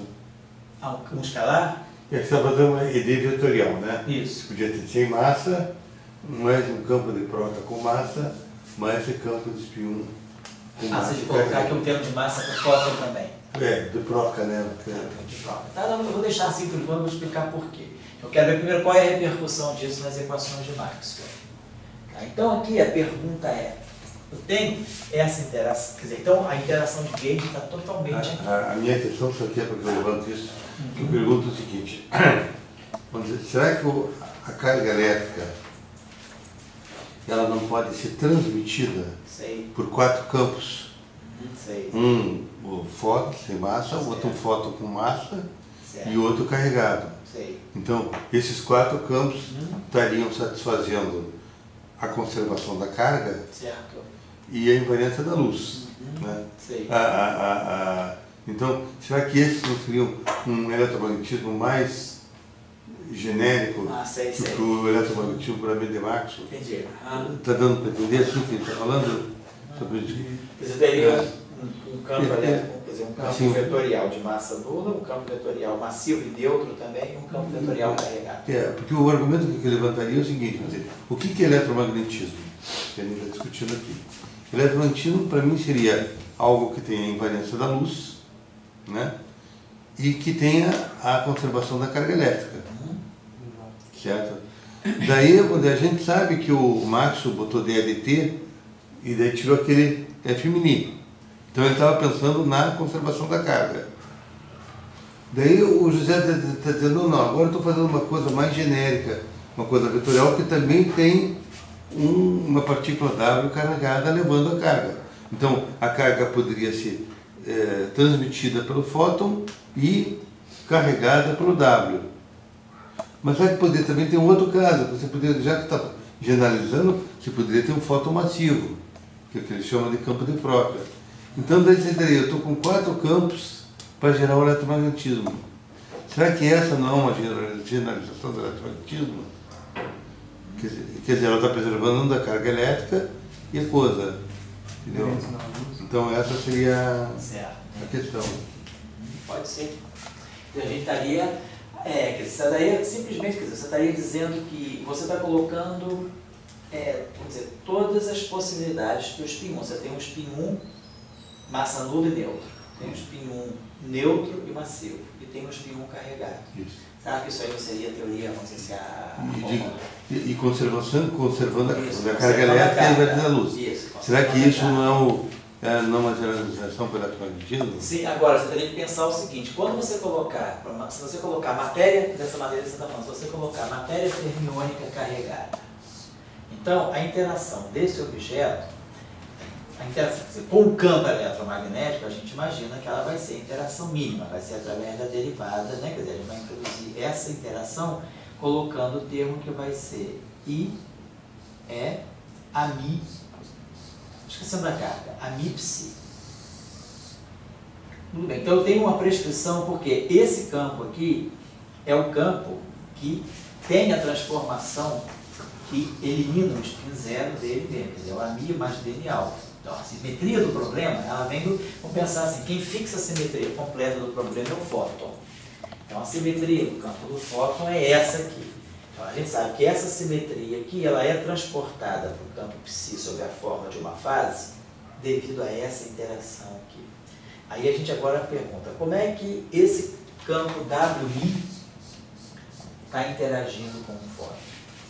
Um escalar? E aqui você está fazendo uma ideia vetorial, né? Isso. Podia ter sem massa, mais um campo de prota com massa, mais esse campo de spin 1 com massa. Você colocar aqui um termo de massa com fóton também. De proca, né? De proca. Tá, eu vou deixar assim por enquanto, vou explicar por quê. Eu quero ver primeiro qual é a repercussão disso nas equações de Maxwell. Tá, então aqui a pergunta é, eu tenho essa interação, quer dizer, então a interação de gauge está totalmente aqui. A minha questão só aqui é porque eu levanto isso, que eu pergunto o seguinte, será que a carga elétrica ela não pode ser transmitida por 4 campos. Um o fóton sem massa, o outro um fóton com massa e o outro carregado. Então, esses 4 campos estariam satisfazendo a conservação da carga e a invariância da luz. Né? Então, será que esses não seriam um eletromagnetismo mais genérico do que o eletromagnetismo puramente de Maxwell? Entendi. Está dando para entender assim que ele está falando? Você teria um campo elétrico, quer dizer, um campo vetorial de massa nula, um campo vetorial massivo e neutro também, e um campo vetorial carregado. Porque o argumento que eu levantaria é o seguinte, quer dizer, o que é eletromagnetismo? Que a gente está discutindo aqui. Eletromagnetismo, para mim, seria algo que tenha a invariância da luz, né? E que tenha a conservação da carga elétrica. Certo? Daí, a gente sabe que o Maxwell botou DLT e daí tirou aquele F-mini. Então ele estava pensando na conservação da carga. Daí o José está dizendo, não, agora eu estou fazendo uma coisa mais genérica, uma coisa vetorial que também tem uma partícula W carregada levando a carga. Então a carga poderia ser transmitida pelo fóton e carregada pelo W. Mas só que poderia também ter um outro caso, você poderia, já que está generalizando, você poderia ter um fóton massivo, que é o que ele chama de campo de Própria. Então daí você teria, eu estou com 4 campos para gerar o eletromagnetismo. Será que essa não é uma generalização do eletromagnetismo? Quer dizer, ela está preservando a carga elétrica e a coisa. Entendeu? Então essa seria a questão. Pode ser. A gente estaria, simplesmente, você estaria dizendo que você está colocando, vamos dizer, todas as possibilidades do spin 1. Você tem um spin 1, massa nula e neutro. Tem um spin 1 neutro e massivo. E tem um spin 1 carregado. Isso. Será que isso aí não seria a teoria, vamos dizer, e conservando a carga elétrica e a invariância da luz. Isso, será que isso não é uma generalização pelo eletromagnetismo? Sim, agora você teria que pensar o seguinte, quando você colocar, se você colocar matéria, dessa maneira que você está falando, se você colocar matéria fermiônica carregada, então a interação desse objeto, com o campo eletromagnético, a gente imagina que ela vai ser interação mínima, vai ser através da derivada, né? Quer dizer, a gente vai introduzir essa interação colocando o termo que vai ser I, E, AMI, esquecendo da carga, AMI-psi. Tudo bem, então eu tenho uma prescrição porque esse campo aqui é o campo que tem a transformação que elimina o spin zero dele mesmo, quer dizer, o AMI mais dele alfa. Então, a simetria do problema, ela vem do... Vamos pensar assim, quem fixa a simetria completa do problema é o fóton. Então, a simetria do campo do fóton é essa aqui. Então, a gente sabe que essa simetria aqui, ela é transportada para o campo psi sob a forma de uma fase, devido a essa interação aqui. Aí a gente agora pergunta, como é que esse campo WI está interagindo com o fóton?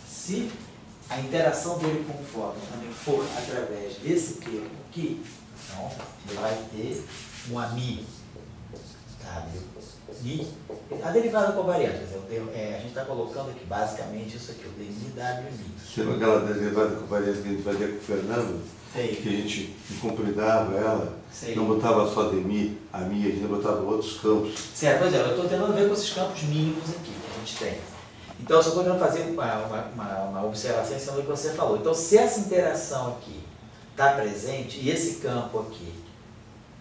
Se a interação dele com o fóton também for através desse termo aqui, então ele vai ter um AMI, WI, a derivada covariante, a gente está colocando aqui basicamente isso aqui, o DMI-WI. Você lembra aquela derivada covariante que a gente fazia com o Fernando? Sei. Que a gente compridava ela, sei. Não botava só DMI, AMI, a gente botava outros campos. Certo, pois é, eu estou tentando ver com esses campos mínimos aqui que a gente tem. Então, eu só estou tentando fazer uma observação em cima do que você falou. Então, se essa interação aqui está presente, e esse campo aqui,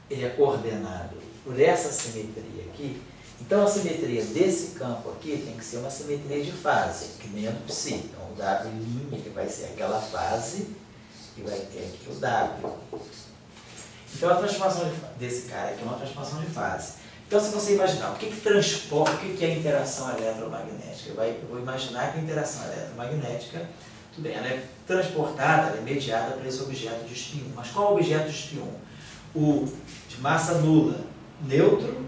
ele é coordenado por essa simetria aqui, então a simetria desse campo aqui tem que ser uma simetria de fase, que nem a do psi. Então, o W' que vai ser aquela fase, e vai ter aqui o W. Então, a transformação desse cara aqui é uma transformação de fase. Então, se você imaginar, o que transporta, o que é a interação eletromagnética? Eu vou imaginar que a interação eletromagnética, tudo bem, ela é transportada, ela é mediada por esse objeto de spin 1. Mas qual é o objeto de spin 1? O de massa nula, neutro,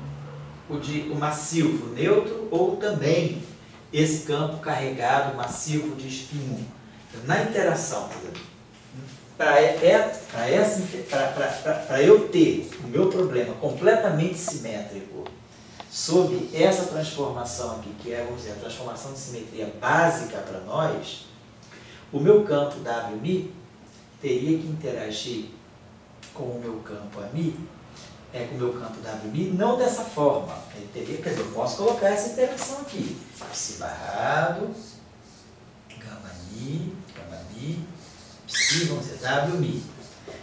o massivo, neutro, ou também esse campo carregado massivo de spin 1. Na interação, para eu ter o meu problema completamente simétrico sob essa transformação aqui, que é, vamos dizer, a transformação de simetria básica para nós, o meu campo WMi teria que interagir com o meu campo AMi, com o meu campo WMi, não dessa forma. Ele teria, quer dizer, eu posso colocar essa interação aqui. Psi barrado, gama mi, psi, vamos dizer, WMi.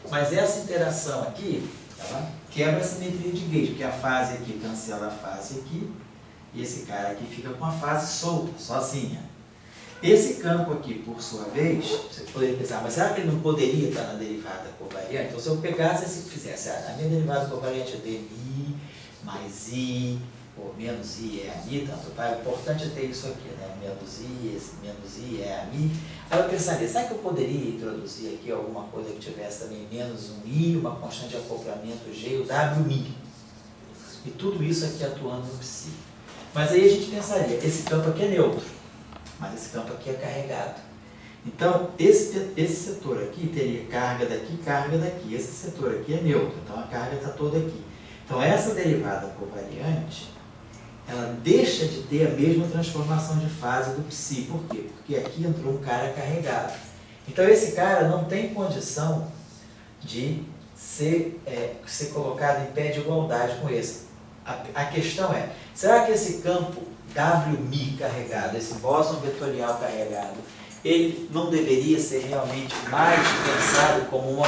Mas essa interação aqui, ela quebra a simetria de gauge, porque a fase aqui cancela a fase aqui, e esse cara aqui fica com a fase solta, sozinha. Esse campo aqui, por sua vez, você poderia pensar, mas será que ele não poderia estar na derivada covariante? Então, se eu pegasse e fizesse a minha derivada covariante é dmi mais i, ou menos i é a mi, tanto faz. O importante é ter isso aqui, né? Menos i, esse menos i é a mi. Aí eu pensaria, será que eu poderia introduzir aqui alguma coisa que tivesse também menos um i, uma constante de acoplamento g, o wmi? E tudo isso aqui atuando no psi. Mas aí a gente pensaria, esse campo aqui é neutro, mas esse campo aqui é carregado. Então, esse setor aqui teria carga daqui. Esse setor aqui é neutro, então a carga está toda aqui. Então, essa derivada covariante, ela deixa de ter a mesma transformação de fase do psi. Por quê? Porque aqui entrou um cara carregado. Então, esse cara não tem condição de ser colocado em pé de igualdade com esse. A questão é, será que esse campo WMi carregado, esse bóson vetorial carregado, ele não deveria ser realmente mais pensado como uma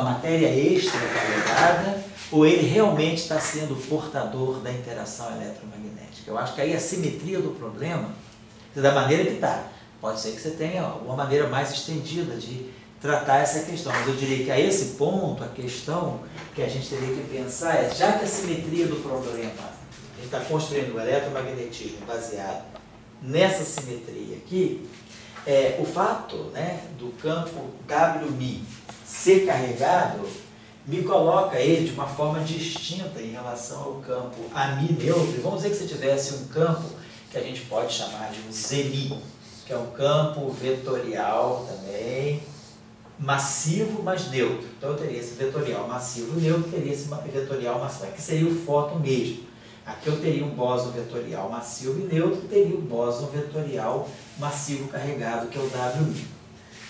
matéria extra carregada, ou ele realmente está sendo o portador da interação eletromagnética? Eu acho que aí a simetria do problema, da maneira que está, pode ser que você tenha uma maneira mais estendida de tratar essa questão, mas eu diria que a esse ponto, a questão que a gente teria que pensar é, já que a simetria do problema, a gente está construindo o eletromagnetismo baseado nessa simetria aqui, o fato, né, do campo WMi ser carregado me coloca ele de uma forma distinta em relação ao campo AMi neutro. Vamos dizer que se tivesse um campo que a gente pode chamar de um ZMi, que é um campo vetorial também, massivo, mas neutro. Então eu teria esse vetorial massivo neutro, teria esse vetorial massivo, que seria o fóton mesmo. Aqui eu teria um bóson vetorial massivo e neutro, teria um bóson vetorial massivo carregado, que é o WMi.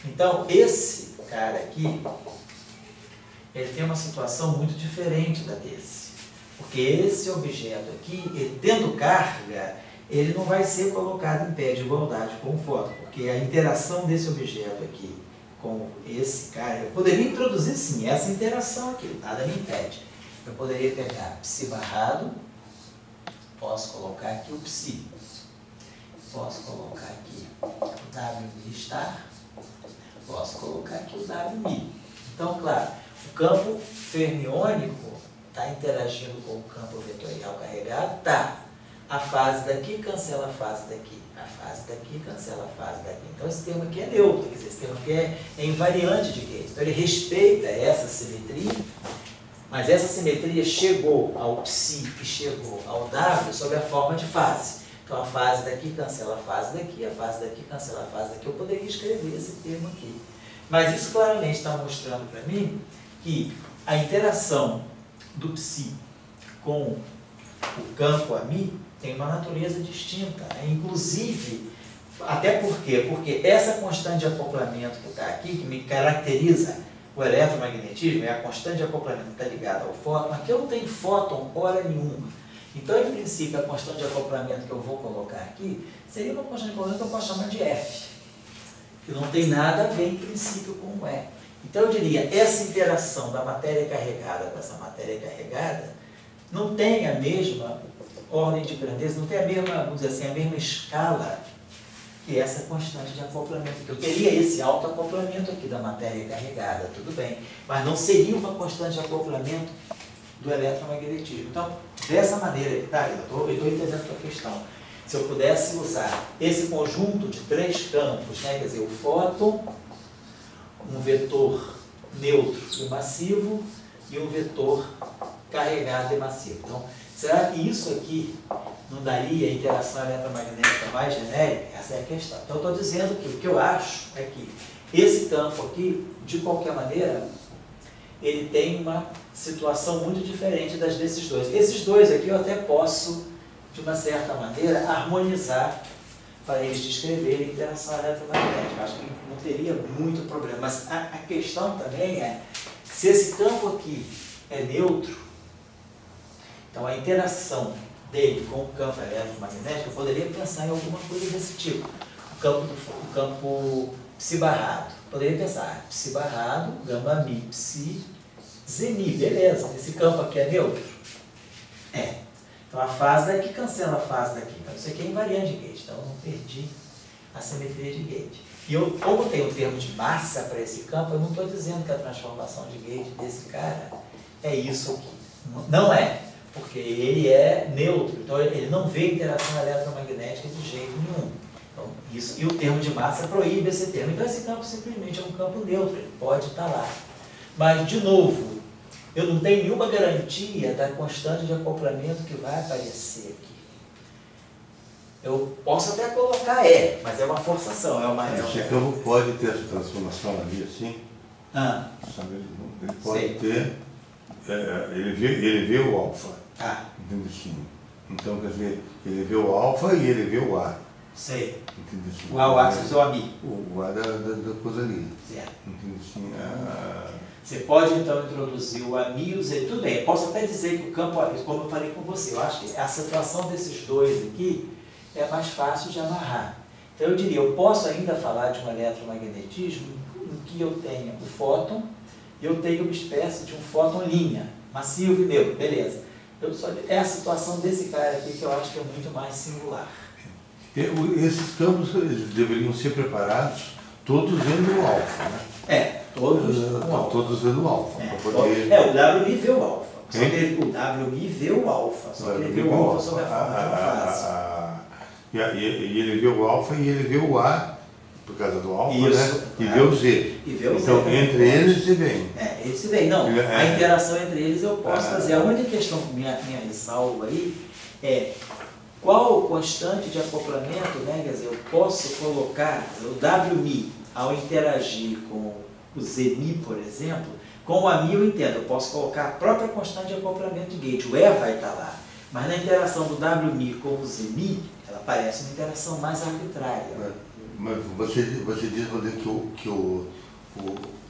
Então, esse cara aqui, ele tem uma situação muito diferente da desse. Porque esse objeto aqui, ele tendo carga, ele não vai ser colocado em pé de igualdade com o fóton, porque a interação desse objeto aqui com esse cara, eu poderia introduzir sim essa interação aqui, nada me impede. Eu poderia pegar psi barrado, posso colocar aqui o psi, posso colocar aqui o WMi star, posso colocar aqui o WMi. Então, claro, o campo fermiônico está interagindo com o campo vetorial carregado, tá. A fase daqui cancela a fase daqui, a fase daqui cancela a fase daqui. Então esse termo aqui é neutro, quer dizer, esse termo aqui é invariante de Gauss. Então ele respeita essa simetria, mas essa simetria chegou ao psi e chegou ao W sob a forma de fase. Então a fase daqui cancela a fase daqui, a fase daqui cancela a fase daqui. Eu poderia escrever esse termo aqui. Mas isso claramente está mostrando para mim que a interação do psi com o campo AMi tem uma natureza distinta, né? Inclusive, até porque essa constante de acoplamento que está aqui, que me caracteriza o eletromagnetismo, é a constante de acoplamento que está ligada ao fóton. Aqui eu não tenho fóton hora nenhuma. Então, em princípio, a constante de acoplamento que eu vou colocar aqui seria uma constante de acoplamento que eu posso chamar de F, que não tem nada a ver, em princípio, com o E. Então, eu diria, essa interação da matéria carregada com essa matéria carregada não tem a mesma ordem de grandeza, não tem a mesma, vamos dizer assim, a mesma escala que essa constante de acoplamento. Eu teria esse autoacoplamento aqui da matéria carregada, tudo bem, mas não seria uma constante de acoplamento do eletromagnetismo. Então, dessa maneira, tá, eu estou entendendo a sua questão. Se eu pudesse usar esse conjunto de três campos, né, quer dizer, o fóton, um vetor neutro e massivo e um vetor carregado e massivo. Então, será que isso aqui não daria a interação eletromagnética mais genérica? Essa é a questão. Então, eu estou dizendo que o que eu acho é que esse campo aqui, de qualquer maneira, ele tem uma situação muito diferente desses dois. Esses dois aqui eu até posso, de uma certa maneira, harmonizar para eles descreverem a interação eletromagnética. Acho que não teria muito problema. Mas a questão também é, se esse campo aqui é neutro, então a interação dele com o campo eletromagnético, eu poderia pensar em alguma coisa desse tipo. O campo psi barrado. Poderia pensar, psi barrado, gama mi, psi, zemi, beleza. Esse campo aqui é neutro? É. Então a fase daqui cancela a fase daqui. Então isso aqui é invariante de gauge, então eu não perdi a simetria de gauge. E eu, como eu tenho o termo de massa para esse campo, eu não estou dizendo que a transformação de gauge desse cara é isso aqui. Não é, porque ele é neutro, então ele não vê interação eletromagnética de jeito nenhum. Então, isso, e o termo de massa proíbe esse termo. Então esse campo simplesmente é um campo neutro, ele pode estar lá. Mas, de novo, eu não tenho nenhuma garantia da constante de acoplamento que vai aparecer aqui. Eu posso até colocar mas é uma forçação. Esse campo pode ter essa transformação ali assim? Sabe? Ele pode ter, ele vê o alfa. Entende assim? Então, quer dizer, ele vê o alfa e ele vê o A. Sei. Entende assim? O A, o axis ou a mi. O A da coisa ali. Certo. Entende assim? Você pode, então, introduzir o AMI e o Z. Tudo bem, eu posso até dizer que o campo, como eu falei com você, eu acho que a situação desses dois aqui é mais fácil de amarrar. Então, eu diria, eu posso ainda falar de um eletromagnetismo em que eu tenha o fóton e eu tenho uma espécie de um fóton linha, massivo e neutro, beleza. É a situação desse cara aqui que eu acho que é muito mais singular. Esses campos eles deveriam ser preparados todos vendo o alfa, né? Todos vendo o alfa. O WMI vê o alfa. Só que o WMI vê o alfa. Só que ele vê o alfa sobre a forma de uma fase. E ele vê o alfa e ele vê o A, por causa do alfa, isso, né? E vê o Z. Então, entre eles se vem. Eles se vêm. Não, a interação entre eles eu posso fazer. A única questão que minha ressalva aí é qual constante de acoplamento, né? Quer dizer, eu posso colocar o WMI ao interagir com o ZMI, por exemplo, com o AMI eu entendo, eu posso colocar a própria constante de acoplamento de gauge, o E vai estar lá, mas na interação do WMI com o ZMI, ela parece uma interação mais arbitrária. Mas você diz que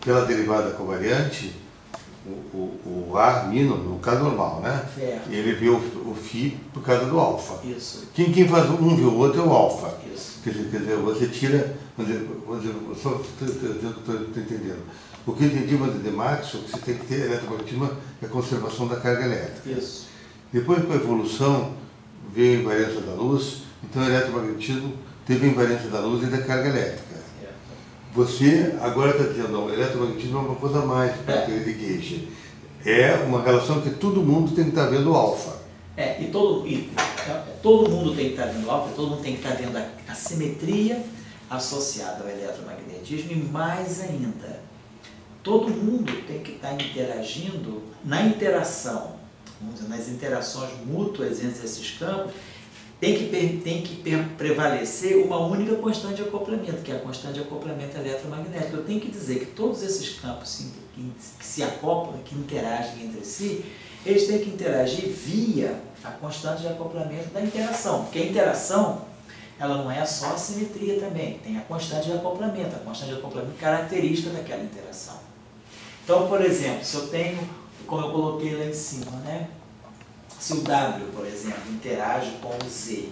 pela derivada covariante, o A mino, no caso normal, né? Certo. Ele vê o φ por causa do alfa. Isso. Quem faz um vê o outro é o alfa. Isso. Quer dizer, você tira, só estou entendendo. O que eu entendi de Maxwell, que você tem que ter eletromagnetismo é a conservação da carga elétrica. Isso. Depois, com a evolução, veio a invariância da luz, então o eletromagnetismo teve a invariância da luz e da carga elétrica. Você agora está dizendo, não, o eletromagnetismo é uma coisa mais para aquele de gauge. É uma relação que todo mundo tem que estar vendo o alfa. Todo mundo tem que estar vendo o alfa, todo mundo tem que estar vendo a simetria associada ao eletromagnetismo e mais ainda, todo mundo tem que estar interagindo na interação, vamos dizer, nas interações mútuas entre esses campos, tem que prevalecer uma única constante de acoplamento, que é a constante de acoplamento eletromagnético. Eu tenho que dizer que todos esses campos que se acoplam, que interagem entre si, eles têm que interagir via a constante de acoplamento da interação, porque a interação, ela não é só a simetria também, tem a constante de acoplamento característica daquela interação. Então, por exemplo, se eu tenho, como eu coloquei lá em cima, né? Se o W, por exemplo, interage com o Z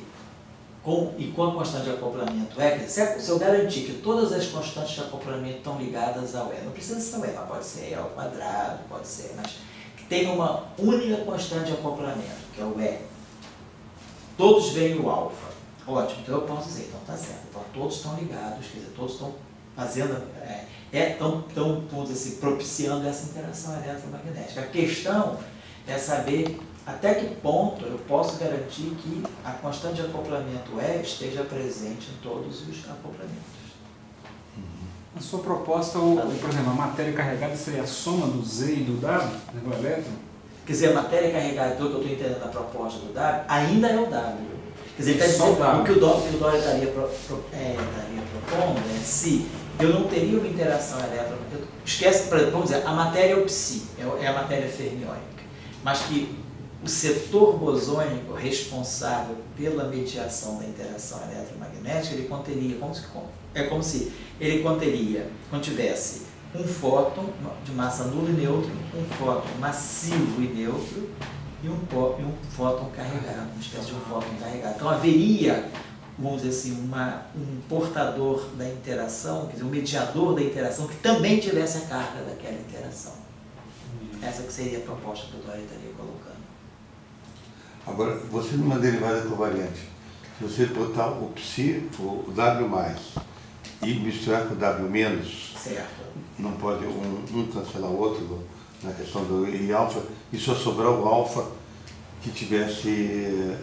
e com a constante de acoplamento E, se eu garantir que todas as constantes de acoplamento estão ligadas ao E, não precisa ser o E, mas pode ser E ao quadrado, pode ser, mas que tem uma única constante de acoplamento, que é o E, todos veem o alfa. Ótimo, então eu posso dizer, então está certo, então todos estão ligados, quer dizer, todos estão fazendo, estão assim, propiciando essa interação eletromagnética. A questão é saber até que ponto eu posso garantir que a constante de acoplamento E esteja presente em todos os acoplamentos. A sua proposta, por exemplo, a matéria carregada seria a soma do Z e do W, do elétron? Quer dizer, a matéria carregada, pelo que eu estou entendendo da proposta do W, ainda é o W. Quer dizer, ele está dizendo, o que o Dória estaria propondo é se eu não teria uma interação elétrica. Esquece, por exemplo, vamos dizer, a matéria é o psi, é a matéria fermiônica, mas que o setor bosônico responsável pela mediação da interação eletromagnética, ele conteria, é como se ele conteria, quando tivesse um fóton de massa nula e neutro, um fóton massivo e neutro e um fóton carregado, uma espécie de um fóton carregado. Então haveria, vamos dizer assim, um portador da interação, quer dizer, um mediador da interação que também tivesse a carga daquela interação. Essa que seria a proposta que o Dória estaria colocando. Agora, você numa derivada covariante, se você botar o psi, o W+, e misturar com o W-, certo. não pode um cancelar o outro na questão do I alfa, e só sobrar o alfa que tivesse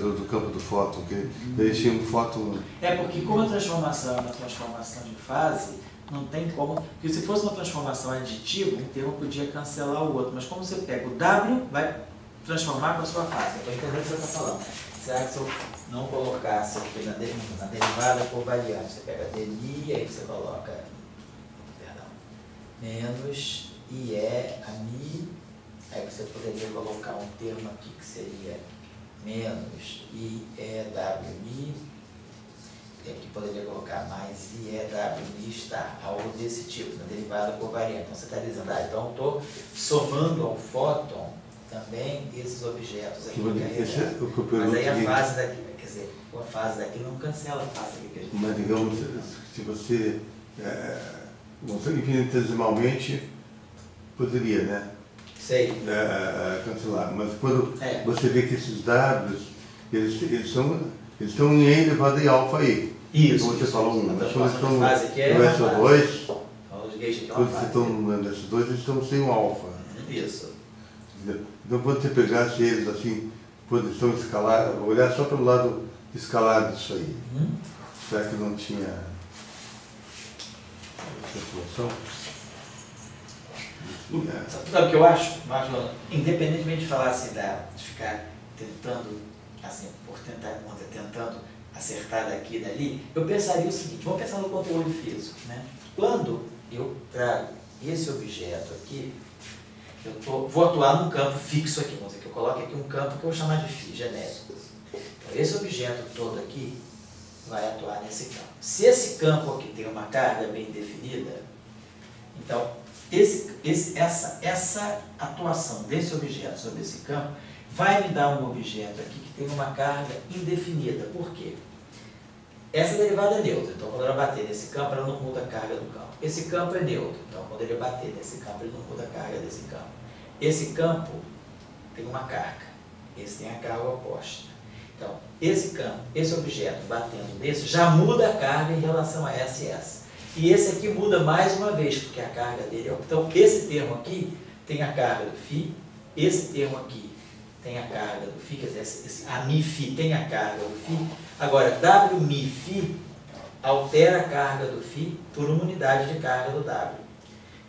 do campo do fóton, que daí tinha um fóton... Porque como a transformação é uma transformação de fase, não tem como... Porque se fosse uma transformação aditiva, um termo podia cancelar o outro, mas como você pega o W, vai transformar com a sua fase. Eu estou entendendo o que você está falando, né? Será que se eu não colocasse aqui na derivada covariante, você pega DI, aí você coloca, menos IE a Mi, aí você poderia colocar um termo aqui que seria menos IEWMI, e aqui poderia colocar mais IEWMI está, algo desse tipo, na derivada covariante. Então você está dizendo, então eu estou somando ao fóton também esses objetos aqui. Mas aí a fase daqui, quer dizer, a fase daqui não cancela a fase aqui que a gente... Mas digamos, se você infinitesimalmente poderia, né? Sei. Cancelar. Mas quando você vê que esses dados, eles estão em E elevado a alfa aí. Isso. Como você falou, quando estão no SO2, quando vocês estão no SO2, eles estão sem o alfa. Isso. Então, quando você pegasse eles assim, quando eles estão escalados, olhar só pelo lado escalado disso aí, será que não tinha situação? Sabe o que eu acho? Independentemente de falar assim, de ficar tentando, assim, tentando acertar daqui e dali, eu pensaria o seguinte, vamos pensar no conteúdo físico, né? Quando eu trago esse objeto aqui, vou atuar num campo fixo aqui, vamos dizer que eu coloque aqui um campo que eu vou chamar de φ, genérico. Então, esse objeto todo aqui vai atuar nesse campo. Se esse campo aqui tem uma carga bem definida, então essa atuação desse objeto sobre esse campo vai me dar um objeto aqui que tem uma carga indefinida. Por quê? Essa derivada é neutra, então quando ela bater nesse campo, ela não muda a carga do campo. Esse campo é neutro, então quando ele bater nesse campo, ele não muda a carga desse campo. Esse campo tem uma carga, esse tem a carga oposta. Então, esse campo, esse objeto batendo nesse, já muda a carga em relação a essa e essa. E esse aqui muda mais uma vez, porque a carga dele é... Então, esse termo aqui tem a carga do φ, esse termo aqui tem a carga do φ, quer dizer, a μφ tem a carga do φ. Agora, Wμφ altera a carga do φ por uma unidade de carga do W.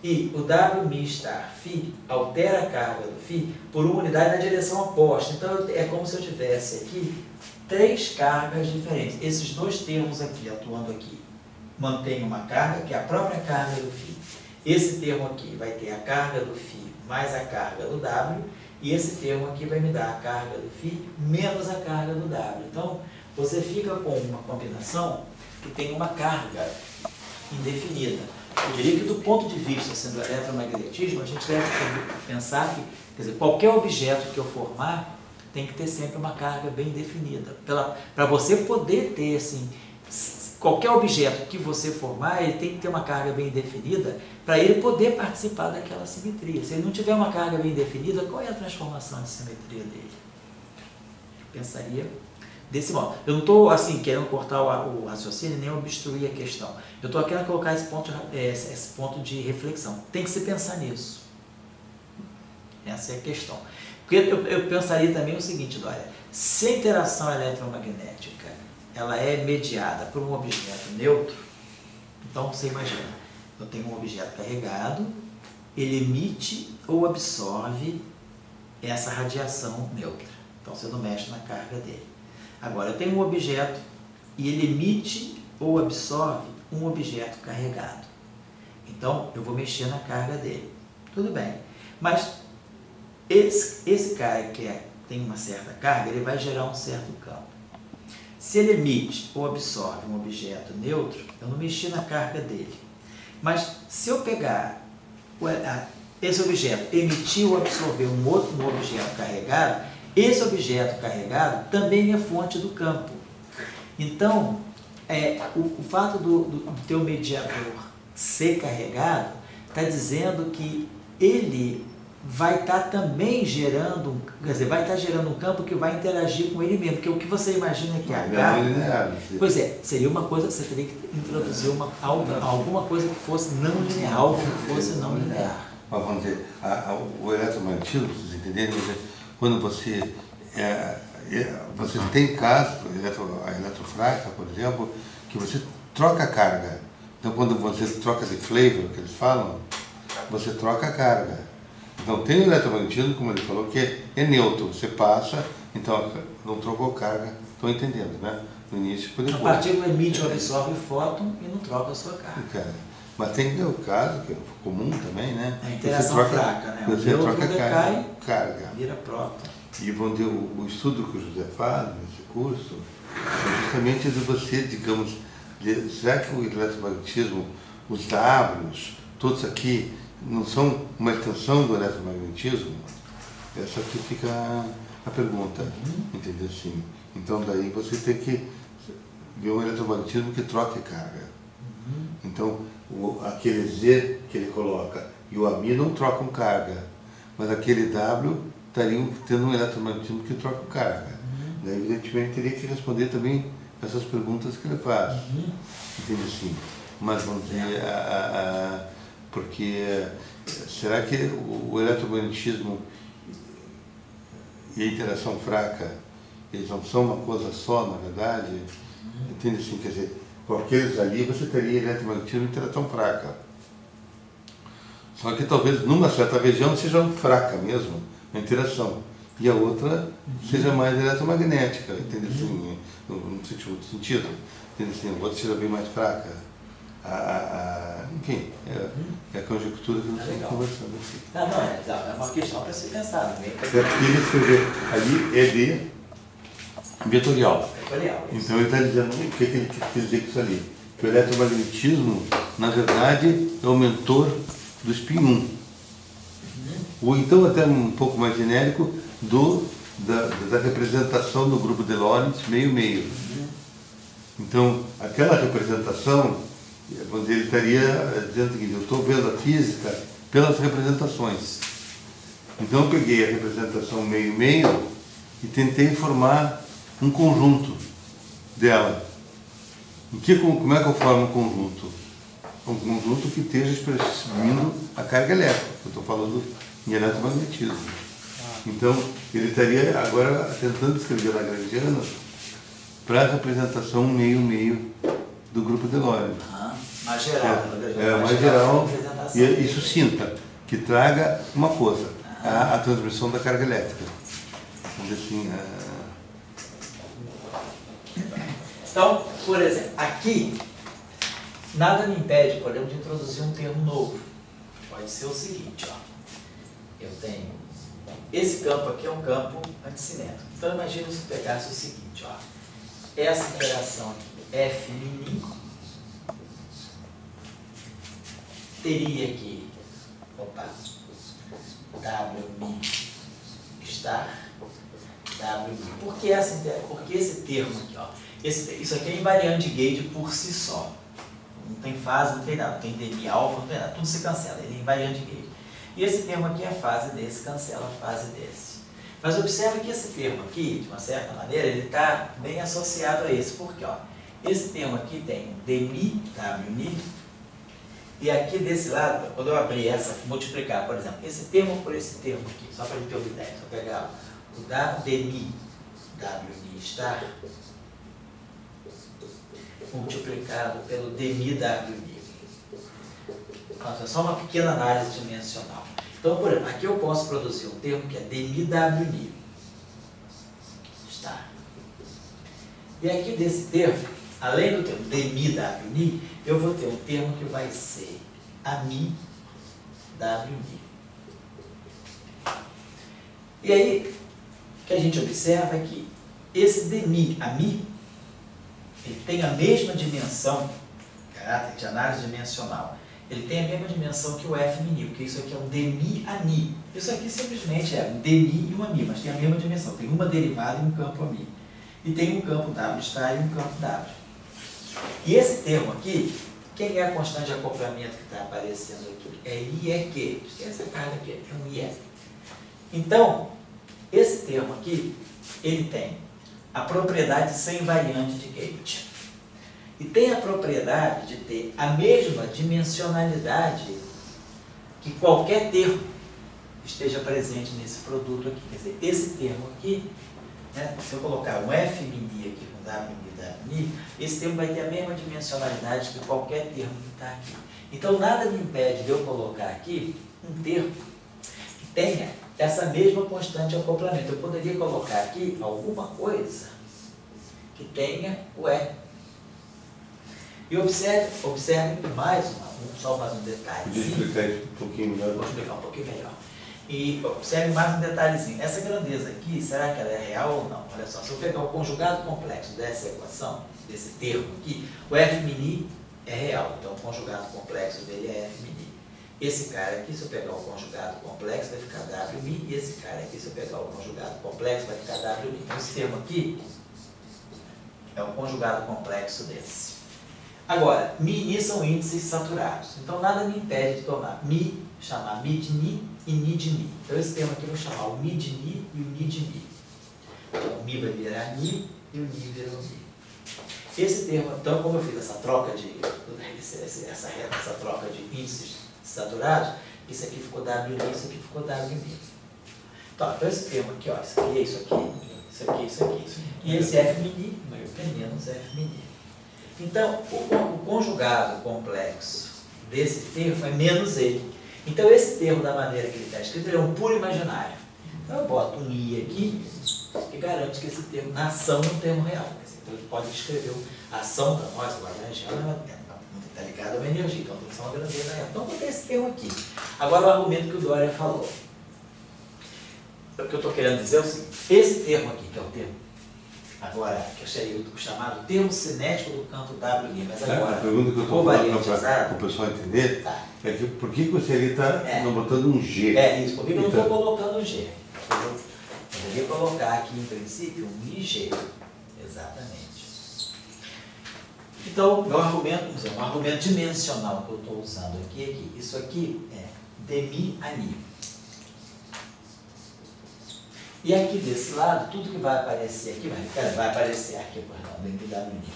E o Wμ star φ altera a carga do φ por uma unidade na direção oposta. Então, é como se eu tivesse aqui três cargas diferentes. Esses dois termos aqui, atuando aqui, mantêm uma carga, que é a própria carga do φ. Esse termo aqui vai ter a carga do φ mais a carga do W, e esse termo aqui vai me dar a carga do φ menos a carga do W. Então, você fica com uma combinação que tem uma carga indefinida. Eu diria que do ponto de vista do eletromagnetismo, a gente deve pensar que, quer dizer, qualquer objeto que eu formar tem que ter sempre uma carga bem definida. Para você poder ter, assim, qualquer objeto que você formar, ele tem que ter uma carga bem definida para ele poder participar daquela simetria. Se ele não tiver uma carga bem definida, qual é a transformação de simetria dele? Eu pensaria desse modo. Eu não estou assim, querendo cortar o raciocínio nem obstruir a questão. Eu estou querendo colocar esse ponto de reflexão. Tem que se pensar nisso. Essa é a questão. Porque eu pensaria também o seguinte, Dória, se a interação eletromagnética ela é mediada por um objeto neutro, então você imagina, eu tenho um objeto carregado, ele emite ou absorve essa radiação neutra. Então você não mexe na carga dele. Agora, eu tenho um objeto e ele emite ou absorve um objeto carregado. Então, eu vou mexer na carga dele. Tudo bem. Mas esse cara que tem uma certa carga, ele vai gerar um certo campo. Se ele emite ou absorve um objeto neutro, eu não mexi na carga dele. Mas se eu pegar esse objeto, emitir ou absorver um outro objeto carregado, esse objeto carregado também é fonte do campo. Então, o fato do teu mediador ser carregado está dizendo que ele vai estar também gerando, quer dizer, vai estar gerando um campo que vai interagir com ele mesmo, porque o que você imagina que é a carga, pois é, seria uma coisa, você teria que introduzir alguma coisa que fosse não linear, algo que fosse não linear. Mas vamos dizer, o eletromagnetismo, vocês entenderem, quando você tem casos, a eletrofraca, por exemplo, que você troca a carga. Então, quando você troca de flavor, que eles falam, você troca a carga. Então, tem o eletromagnetismo, como ele falou, que é neutro, você passa, então não trocou carga. Estão entendendo, né? No início, por depois. A partícula emite ou absorve fóton e não troca a sua carga. Mas tem o caso, que é comum também, né? A interação fraca, né? Você troca carga, vira próton. E vamos dizer, o estudo que o José faz nesse curso é justamente de você, digamos, será que o eletromagnetismo, os Ws, todos aqui, não são uma extensão do eletromagnetismo? Essa aqui fica a pergunta, entendeu assim? Então daí você tem que ver um eletromagnetismo que troque carga. Então aquele Z que ele coloca e o AMI não trocam carga, mas aquele W estariam tendo um eletromagnetismo que troca carga. Daí evidentemente teria que responder também essas perguntas que ele faz. Entende assim? Mas vamos dizer, porque será que o eletromagnetismo e a interação fraca, eles não são uma coisa só, na verdade? Entende assim? Quer dizer, com aqueles ali você teria eletromagnetismo e interação fraca. Só que talvez numa certa região seja fraca mesmo a interação, e a outra seja mais eletromagnética, entende assim? No sentido, entende assim? A outra seja bem mais fraca. Enfim, é a conjectura que nós estamos conversando aqui. Não, é uma questão para se pensar. Ele escreveu ali é de vetorial. Então ele está dizendo o que ele quer dizer com isso ali. Que o eletromagnetismo, na verdade, é o mentor do spin 1. Ou então, até um pouco mais genérico, da representação do grupo de Lorentz meio-meio. Então, aquela representação, vamos dizer, ele estaria dizendo o seguinte: eu estou vendo a física pelas representações. Então eu peguei a representação meio-meio e tentei formar um conjunto dela. Como é que eu formo um conjunto? Um conjunto que esteja exprimindo a carga elétrica. Eu estou falando em eletromagnetismo. Então, ele estaria agora tentando escrever Lagrangiano para a representação meio-meio do grupo de Lorentz. Mais geral. Mais geral e sucinta, que traga uma coisa, a transmissão da carga elétrica. Assim, Então, por exemplo, aqui, nada me impede, por exemplo, de introduzir um termo novo. Pode ser o seguinte, ó. Eu tenho esse campo aqui é um campo anticinético. Então imagina se eu pegasse o seguinte, ó. Essa interação aqui, F mini, teria aqui, W min star, W min. Por que esse termo aqui, ó? Isso aqui é invariante de Gauge por si só. Não tem fase, não tem nada, não tem dB alfa, não tem nada, tudo se cancela, ele é invariante de Gauge. E esse termo aqui é a fase desse, cancela a fase desse. Mas observe que esse termo aqui, de uma certa maneira, ele está bem associado a esse, porque ó, esse termo aqui tem um dmi, Wmi, e aqui desse lado, quando eu abrir essa, multiplicar, por exemplo, esse termo por esse termo aqui, só para a gente ter uma ideia, se eu pegar o dmi, Wmi star, multiplicado pelo dmi Wmi. Então, é só uma pequena análise dimensional. Então, por exemplo, aqui eu posso produzir um termo que é dmi Wmi. Está. E aqui desse termo, além do termo dmi Wmi, eu vou ter um termo que vai ser ami Wmi. E aí, o que a gente observa é que esse demi, a mi, ele tem a mesma dimensão, caráter de análise dimensional, ele tem a mesma dimensão que o F mini, porque isso aqui é um demi a mi. Isso aqui simplesmente é um demi e uma mi, mas tem a mesma dimensão, tem uma derivada e um campo a mi. E tem um campo W star e um campo W. E esse termo aqui, quem é a constante de acoplamento que está aparecendo aqui? É IEQ. Essa carga aqui é um IE. Então, esse termo aqui, ele tem a propriedade sem variante de Gauge. E tem a propriedade de ter a mesma dimensionalidade que qualquer termo esteja presente nesse produto aqui. Quer dizer, esse termo aqui, né, se eu colocar um F mini aqui com W mini, esse termo vai ter a mesma dimensionalidade que qualquer termo que está aqui. Então, nada me impede de eu colocar aqui um termo que tenha essa mesma constante de acoplamento. Eu poderia colocar aqui alguma coisa que tenha o E. E observe mais só mais um detalhe. Podia explicar isso um pouquinho melhor? Vou explicar um pouquinho melhor. E observe mais um detalhezinho. Essa grandeza aqui, será que ela é real ou não? Olha só, se eu pegar o conjugado complexo dessa equação, desse termo aqui, o F mini é real. Então, o conjugado complexo dele é F mini. Esse cara aqui, se eu pegar o conjugado complexo, vai ficar W mi. E esse cara aqui, se eu pegar o conjugado complexo, vai ficar W mi. Então, esse termo aqui é o conjugado complexo desse. Agora, mi e ni são índices saturados. Então, nada me impede de chamar mi de ni e ni de mi. Então, esse termo aqui eu vou chamar o mi de ni e o ni de mi. Então, o mi vai virar ni e o ni virou mi. Esse termo, então, como eu fiz essa troca de índices saturados, isso aqui ficou W mi, isso aqui ficou W mi. Então, esse termo aqui, ó, isso aqui é isso aqui, isso aqui, isso aqui. E esse F mini é menos F mini. Então, o conjugado complexo desse termo é menos ele. Então, esse termo, da maneira que ele está escrito, ele é um puro imaginário. Então, eu boto um I aqui, que garante que esse termo, na ação, é um termo real. Então, ele pode escrever a ação da nossa Lagrangiana, está ligada a uma energia, então tem que ser uma grandeza real. Então, vou ter esse termo aqui. Agora, o argumento que o Dória falou. O que eu estou querendo dizer é o seguinte: esse termo aqui, que é o termo, agora, que seria o chamado termo cinético do campo W, mas agora, a pergunta que eu estou falando para o pessoal entender, tá, é que por que você ali está não botando um G? É isso, por que eu não estou colocando um G? Eu poderia colocar aqui, em princípio, um IG. Exatamente. Então, meu argumento, um argumento dimensional que eu estou usando aqui é que isso aqui é demi a ni. E aqui desse lado, tudo que vai aparecer aqui, vai aparecer aqui, perdão, demi W mi.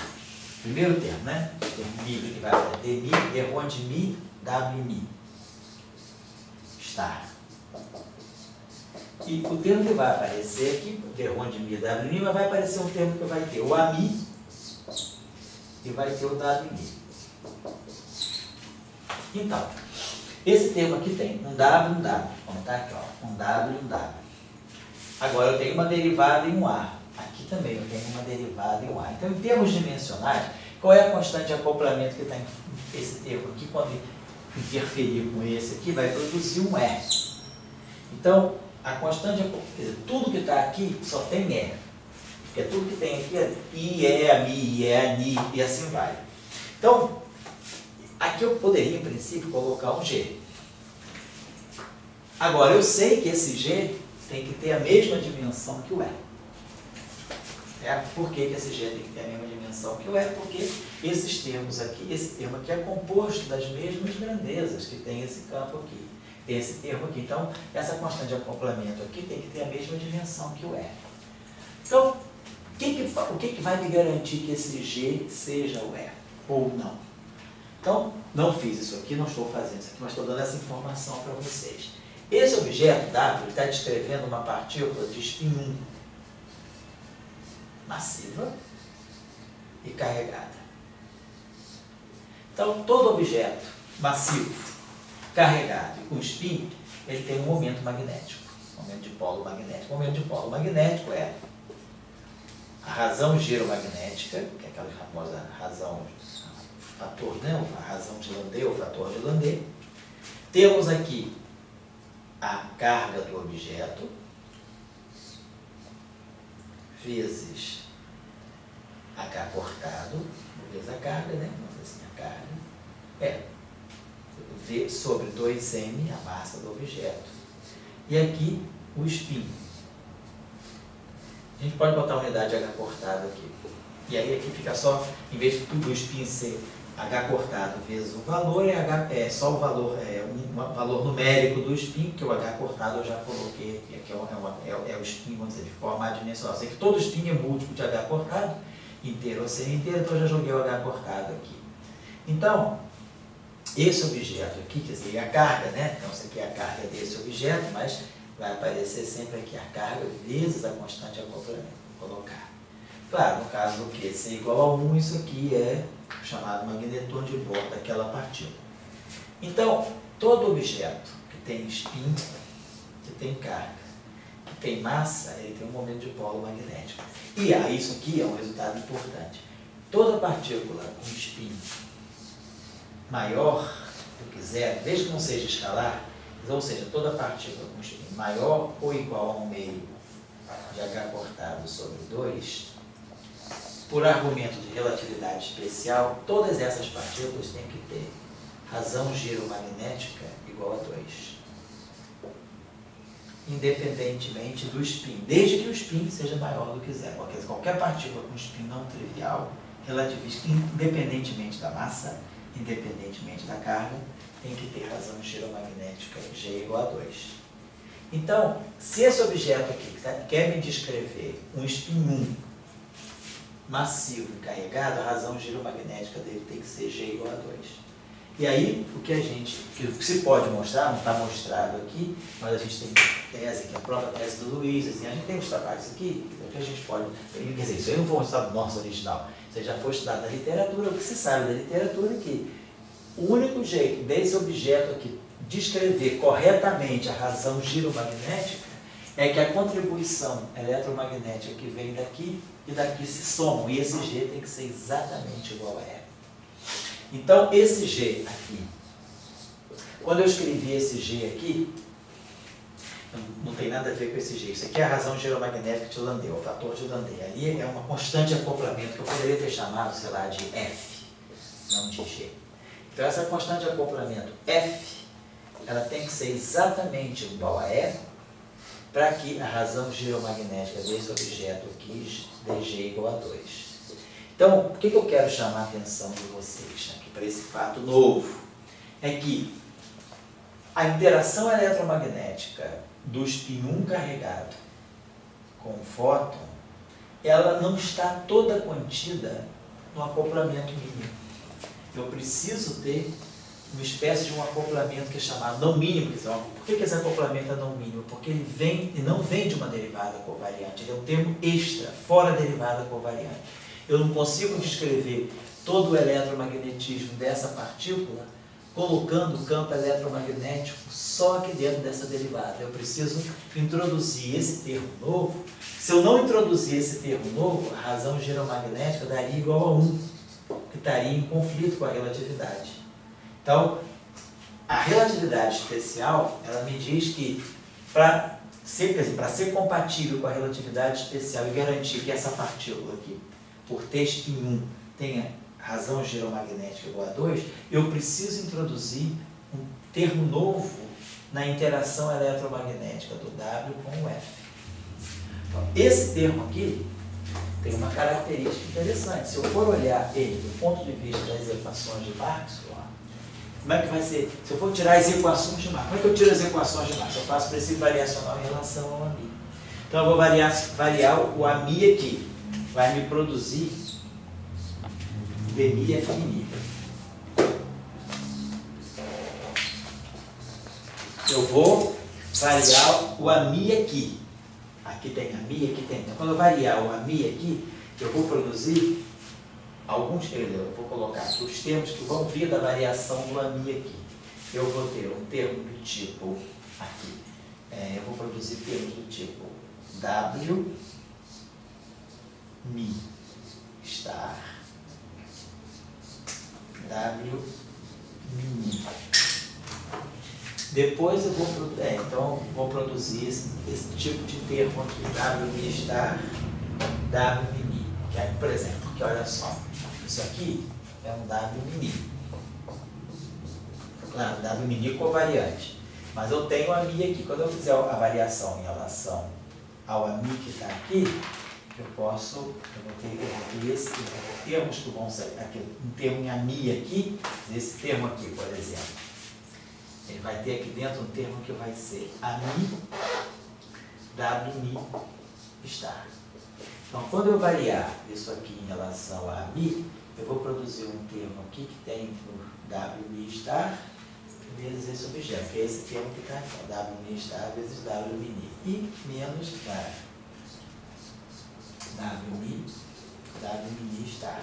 Primeiro termo, né? O nível que vai aparecer, demi, erro de mi, W mi. Estar. E o termo que vai aparecer aqui, erro de mi, W mi, mas vai aparecer um termo que vai ter o a mi e vai ter o W mi. Então, esse termo aqui tem um W e um W. Vamos estar aqui, ó, um W e um W. Agora eu tenho uma derivada e um A. Aqui também eu tenho uma derivada e um A. Então, em termos dimensionais, qual é a constante de acoplamento que está esse termo aqui? Quando interferir com esse aqui, vai produzir um E. Então, a constante de acoplamento, quer dizer, tudo que está aqui só tem E. Porque tudo que tem aqui é I, E, a mi, I, E, a ni, e assim vai. Então, aqui eu poderia, em princípio, colocar um G. Agora, eu sei que esse G tem que ter a mesma dimensão que o E. Por que esse G tem que ter a mesma dimensão que o E? Porque esses termos aqui, esse termo aqui é composto das mesmas grandezas que tem esse campo aqui, tem esse termo aqui. Então, essa constante de acoplamento aqui tem que ter a mesma dimensão que o E. Então, o que vai me garantir que esse G seja o E? Ou não? Então, não fiz isso aqui, não estou fazendo isso aqui, mas estou dando essa informação para vocês. Esse objeto W está descrevendo uma partícula de spin 1, massiva e carregada. Então, todo objeto massivo, carregado e com spin, ele tem um momento magnético, momento de polo magnético. O momento de polo magnético é a razão giromagnética, que é aquela famosa razão, fator, né? A razão de Landé, o fator de Landé. Temos aqui a carga do objeto vezes H cortado, vezes a carga, né? Vamos dizer assim, a carga, V sobre 2m, a massa do objeto. E aqui, o spin. A gente pode botar a unidade H cortado aqui. E aí aqui fica só, em vez de tudo o spin ser H cortado vezes o valor, é só o valor, um valor numérico do spin, que o H cortado eu já coloquei aqui, que é o spin, vamos dizer, de forma adimensional. Eu sei que todo spin é múltiplo de H cortado, inteiro ou semi-inteiro, então eu já joguei o H cortado aqui. Então, esse objeto aqui, quer dizer, a carga, né? Então, isso aqui é a carga desse objeto, mas vai aparecer sempre aqui a carga vezes a constante acoplamento. Vou colocar. Claro, no caso do que C igual a 1, isso aqui é o chamado magneton de bordo daquela partícula. Então, todo objeto que tem spin, que tem carga, que tem massa, ele tem um momento de polo magnético. E isso aqui é um resultado importante. Toda partícula com spin maior do que zero, desde que não seja escalar, ou seja, toda partícula com spin maior ou igual a 1 meio de H cortado sobre 2, por argumento de relatividade especial, todas essas partículas têm que ter razão giromagnética igual a 2. Independentemente do spin, desde que o spin seja maior do que zero. Qualquer partícula com spin não trivial, relativista, independentemente da massa, independentemente da carga, tem que ter razão giromagnética G igual a 2. Então, se esse objeto aqui quer me descrever um spin 1 massivo e carregado, a razão giromagnética dele tem que ser G igual a 2. E aí, o que se pode mostrar, não está mostrado aqui, mas a gente tem tese, que é a própria tese do Luiz, assim, a gente tem os trabalhos aqui, que a gente pode, quer dizer, isso aí não foi um estudado nosso original, isso aí já foi estudado na literatura, o que se sabe da literatura é que o único jeito desse objeto aqui descrever corretamente a razão giromagnética é que a contribuição eletromagnética que vem daqui e daqui se somam, e esse G tem que ser exatamente igual a E. Então, esse G aqui, quando eu escrevi esse G aqui, não tem nada a ver com esse G. Isso aqui é a razão giromagnética de Landé, o fator de Landé. Ali é uma constante de acoplamento que eu poderia ter chamado, sei lá, de F, não de G. Então, essa constante de acoplamento F, ela tem que ser exatamente igual a E, para que a razão giromagnética desse objeto aqui dê G igual a 2. Então, o que eu quero chamar a atenção de vocês aqui para esse fato novo? É que a interação eletromagnética do spin 1 carregado com o fóton, ela não está toda contida no acoplamento mínimo. Eu preciso ter uma espécie de um acoplamento que é chamado não mínimo. Por que esse acoplamento é não mínimo? Porque ele não vem de uma derivada covariante, ele é um termo extra, fora a derivada covariante. Eu não consigo descrever todo o eletromagnetismo dessa partícula colocando o campo eletromagnético só aqui dentro dessa derivada. Eu preciso introduzir esse termo novo. Se eu não introduzir esse termo novo, a razão giromagnética daria igual a 1, que estaria em conflito com a relatividade. Então, a relatividade especial, ela me diz que para ser compatível com a relatividade especial e garantir que essa partícula aqui, por ter spin 1, tenha razão giromagnética igual a 2, eu preciso introduzir um termo novo na interação eletromagnética do W com o F. Então, esse termo aqui tem uma característica interessante. Se eu for olhar ele do ponto de vista das equações de Maxwell, como é que vai ser? Se eu for tirar as equações de Maxwell, como é que eu tiro as equações de Maxwell? Eu faço princípio variacional em relação ao AMI. Então eu vou variar o AMI aqui. Vai me produzir VMI e FMI. Eu vou variar o AMI aqui. Aqui tem AMI, aqui tem. Então, quando eu variar o AMI aqui, eu vou produzir alguns, eu vou colocar aqui os termos que vão vir da variação do AMI aqui. Eu vou ter um termo do tipo, aqui, eu vou produzir termos do tipo W, Mi, star, W, Mi. Depois eu vou, vou produzir esse tipo de termo aqui, W, Mi, star, W mini. Que é, por exemplo, que olha só, isso aqui é um W mini. Claro, W mini covariante. Mas eu tenho a Mi aqui. Quando eu fizer a variação em relação ao AMI que está aqui, eu vou ter esse, termos que vão ser, aqui, um termo em AMI aqui, esse termo aqui, por exemplo. Ele vai ter aqui dentro um termo que vai ser AMI, WMI, star. Então, quando eu variar isso aqui em relação a AMI, eu vou produzir um termo aqui que tem o WMI star vezes esse objeto, que é esse termo que está aqui, WMI star vezes WMI, e menos WMI star.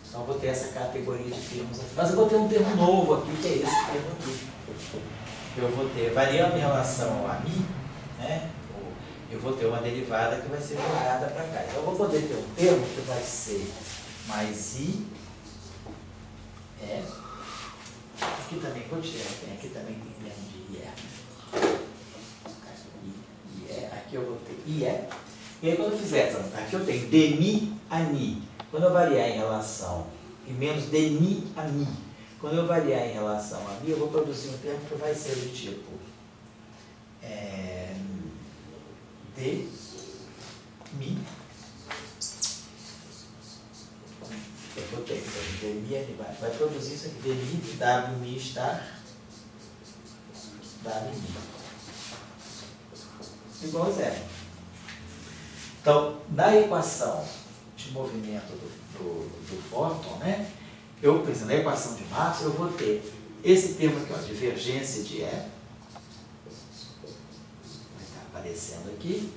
Então, eu vou ter essa categoria de termos aqui. Mas eu vou ter um termo novo aqui, que é esse termo aqui. Eu vou ter, variando em relação ao AMI, né, eu vou ter uma derivada que vai ser jogada para cá. Então, eu vou poder ter um termo que vai ser mais I, aqui também, vou tirar, aqui também tem termo de IE. Aqui eu vou ter IE. E aí, quando eu fizer, aqui eu tenho DMI a NI. Quando eu variar em relação, e menos DMI a NI. Quando eu variar em relação a NI, eu vou produzir um termo que vai ser do tipo DMI. Eu vou ter DMI a NI. Vai produzir isso aqui, DMI de WMI star WMI. Igual a zero. Então, na equação de movimento do fóton, né, eu pensando na equação de Maxwell, eu vou ter esse termo aqui, ó, divergência de E, vai estar aparecendo aqui.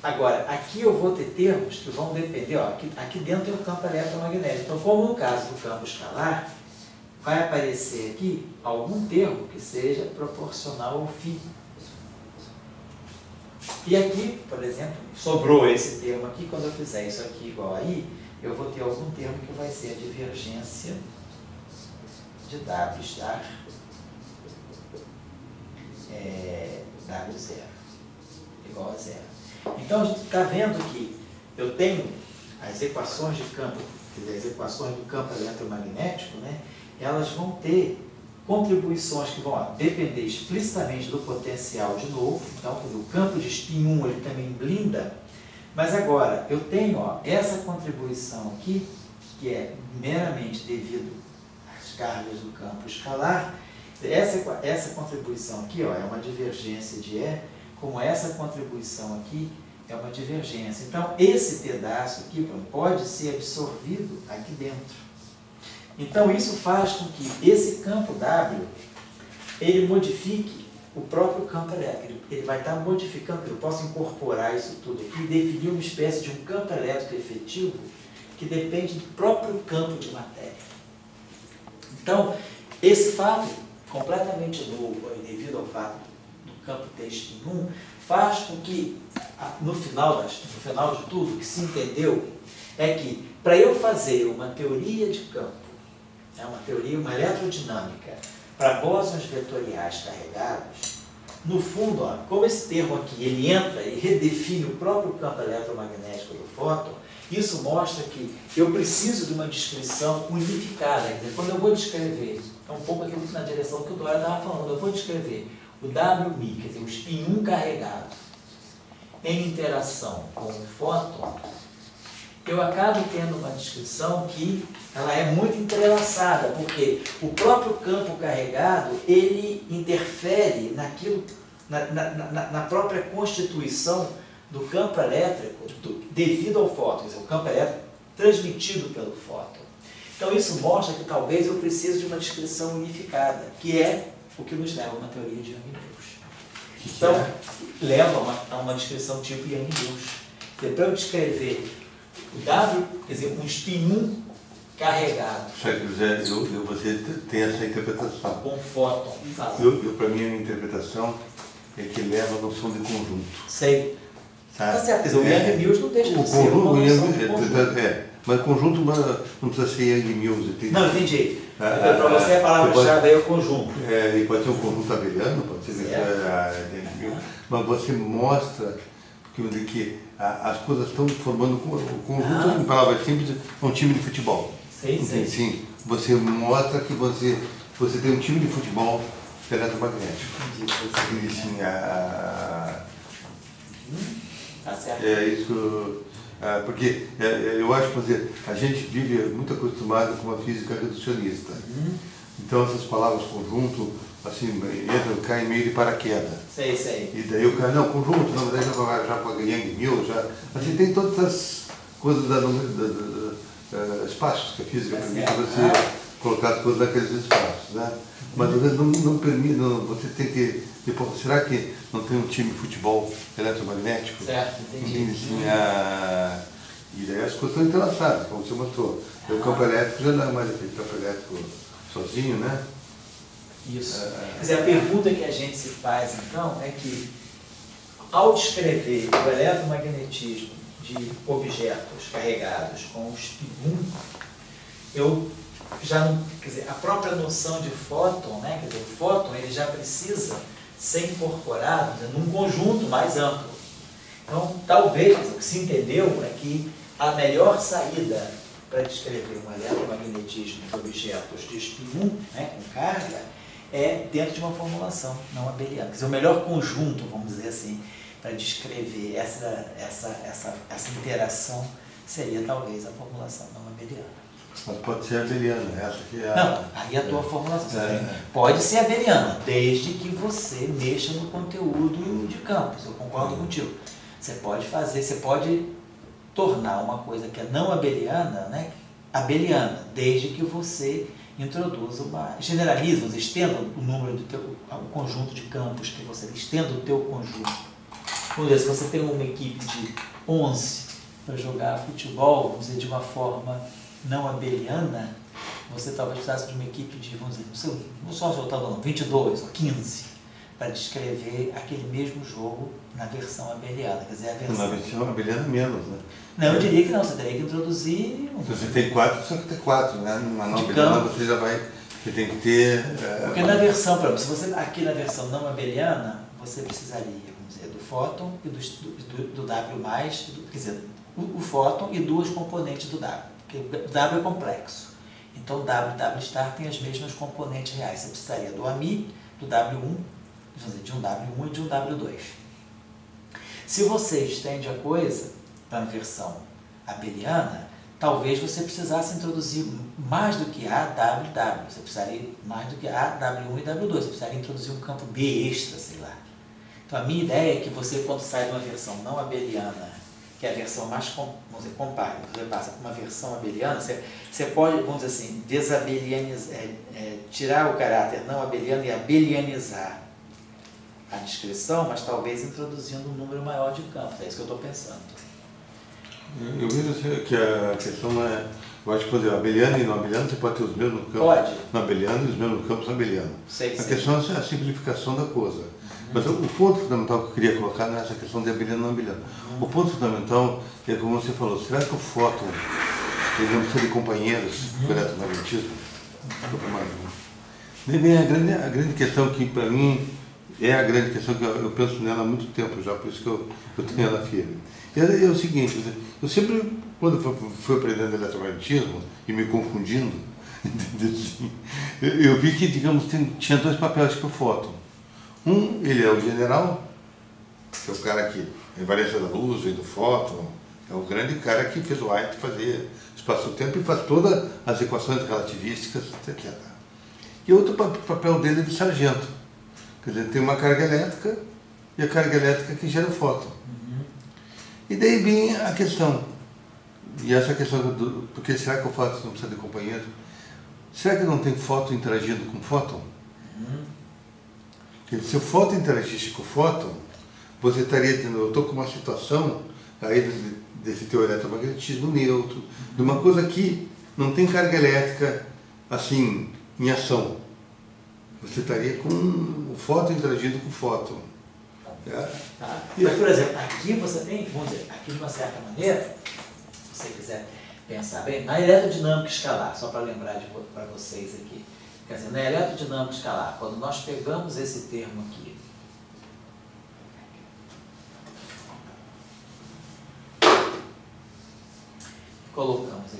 Agora, aqui eu vou ter termos que vão depender, ó, aqui dentro tem o campo eletromagnético. Então, como no caso do campo escalar, vai aparecer aqui algum termo que seja proporcional ao φ. E aqui, por exemplo, sobrou esse termo aqui, quando eu fizer isso aqui igual a I, eu vou ter algum termo que vai ser a divergência de W star W0, igual a zero. Então, a gente está vendo que eu tenho as equações de campo, quer dizer, as equações do campo eletromagnético, né, elas vão ter contribuições que vão depender explicitamente do potencial de novo. Então, quer dizer, o campo de spin 1 ele também blinda, mas agora eu tenho, ó, essa contribuição aqui, que é meramente devido às cargas do campo escalar. Essa contribuição aqui, ó, é uma divergência de E, como essa contribuição aqui é uma divergência. Então, esse pedaço aqui pode ser absorvido aqui dentro. Então, isso faz com que esse campo W, ele modifique o próprio campo elétrico. Ele vai estar modificando, eu posso incorporar isso tudo aqui e definir uma espécie de um campo elétrico efetivo que depende do próprio campo de matéria. Então, esse fato, completamente novo, devido ao fato do campo ter spin 1, faz com que, no final de tudo, o que se entendeu é que, para eu fazer uma teoria de campo, uma eletrodinâmica para bósons vetoriais carregados, no fundo, ó, como esse termo aqui ele entra e redefine o próprio campo eletromagnético do fóton, isso mostra que eu preciso de uma descrição unificada. Quer dizer, quando eu vou descrever, é um pouco aquilo na direção que o Dória estava falando, eu vou descrever o WMI, quer dizer, o spin 1 carregado, em interação com o fóton, eu acabo tendo uma descrição que ela é muito entrelaçada, porque o próprio campo carregado, ele interfere naquilo, na própria constituição do campo elétrico devido ao fóton, quer dizer, o campo elétrico transmitido pelo fóton. Então, isso mostra que talvez eu precise de uma descrição unificada, que é o que nos leva a uma teoria de Young-Mills. Então, leva a uma descrição tipo Young-Mills. Para eu descrever o W, quer dizer, um spin 1 carregado. José, você tem essa interpretação. Com fóton. Para mim, a minha interpretação é que leva a noção de conjunto. Sei. Tá certo, quer dizer, o Young-Mills não deixa de ser uma noção de conjunto. Mas conjunto não precisa ser Young-Mills. Não, entendi. Para você a palavra-chave é o conjunto. E pode ser um conjunto abeliano, pode ser Young-Mills. Mas você mostra porque dizer que as coisas estão formando o conjunto, em palavras simples, é um time de futebol. Sim, você mostra que você tem um time de futebol eletromagnético. E sim, tá certo. é isso, porque eu acho que a gente vive muito acostumado com a física reducionista. Então essas palavras conjunto, assim, caem meio de paraquedas. Sei. E daí o cara, não, conjunto, não, daí já com a Yang Mills, assim, tem todas as coisas espaços que a física permite você colocar as coisas naqueles espaços, né? Mas às vezes não permite, você tem que, depois, será que não tem um time de futebol eletromagnético? Certo, entendi. Assim, e daí as coisas estão entrelaçadas, como você mostrou. O campo elétrico já não é mais aquele campo elétrico sozinho, né? Isso. Quer dizer, a pergunta que a gente se faz, então, é que, ao descrever o eletromagnetismo de objetos carregados com o spin 1, eu já não, quer dizer, a própria noção de fóton, né? Quer dizer, o fóton ele já precisa ser incorporado num conjunto mais amplo. Então, talvez, o que se entendeu é que a melhor saída para descrever um eletromagnetismo de objetos de spin 1, né, com carga, é dentro de uma formulação não abeliana. Quer dizer, o melhor conjunto, vamos dizer assim, para descrever essa interação seria talvez a formulação não abeliana. Mas pode ser abeliana, essa que é a... Não, aí a tua formulação. Pode ser abeliana, desde que você mexa no conteúdo de campos. Eu concordo contigo. Você pode tornar uma coisa que é não abeliana, né, abeliana, desde que você introduza generaliza, estenda o número o conjunto de campos que você estenda o teu conjunto. Por exemplo, se você tem uma equipe de 11 para jogar futebol, vamos dizer, de uma forma não abeliana, você talvez precisasse de uma equipe de, vamos dizer, não só soltar 22 ou 15, para descrever aquele mesmo jogo na versão abeliana. Quer dizer, Na versão abeliana menos, né? Não, eu diria que não, você teria que introduzir... Se você tem 4, você tem que ter 4, né? Na não abeliana você tem que ter... Porque na versão, por exemplo, se você aqui na versão não abeliana, você precisaria, vamos dizer, do fóton e do W+, quer dizer, o fóton e duas componentes do W, porque o W é complexo. Então, W star tem as mesmas componentes reais. Você precisaria do AMI, do W1, de um W1 e de um W2. Se você estende a coisa para a versão abeliana, talvez você precisasse introduzir mais do que A, W. Você precisaria mais do que A, W1 e W2. Você precisaria introduzir um campo B extra, sei lá. Então, a minha ideia é que você, quando sai de uma versão não abeliana, que é a versão mais, vamos dizer, compacta, você passa para uma versão abeliana, você pode, vamos dizer assim, desabelianizar, tirar o caráter não abeliano e abelianizar a descrição, mas talvez introduzindo um número maior de campos. É isso que eu estou pensando. Eu vejo que a questão é... Eu acho que, por exemplo, abeliano e não abeliano, você pode ter os mesmos campos Pode. no abeliano e os mesmos campos no abeliano. A questão é a simplificação da coisa. Mas o ponto fundamental que eu queria colocar não é essa questão de abeliano e não abeliano. O ponto fundamental é, como você falou, será que o fóton ele não precisa de companheiros do eletromagnetismo? A grande questão que, para mim, é a grande questão que eu penso nela há muito tempo já, por isso que eu tenho ela firme. É o seguinte, eu sempre, quando fui aprendendo eletromagnetismo e me confundindo, eu vi que, digamos, tinha dois papéis para o fóton. Um, ele é o general, que é o cara que a invariância da luz vem do fóton, é o grande cara que fez o Einstein fazer espaço-tempo e faz todas as equações relativísticas, etc. E outro papel dele é de sargento. Quer dizer, tem uma carga elétrica e a carga elétrica que gera o fóton. E daí vem a questão, e essa questão porque será que o fóton não precisa de companheiro? Será que não tem fóton interagindo com fóton? Porque se o fóton interagisse com o fóton, você estaria tendo, eu estou com uma situação aí desse teu eletromagnetismo neutro, de uma coisa que não tem carga elétrica assim, em ação. Você estaria com o fóton interagindo com o fóton. Tá? Mas, por exemplo, aqui você tem, vamos dizer, aqui de uma certa maneira, se você quiser pensar bem, na eletrodinâmica escalar, só para lembrar para vocês aqui, quer dizer, na eletrodinâmica escalar, quando nós pegamos esse termo aqui, colocamos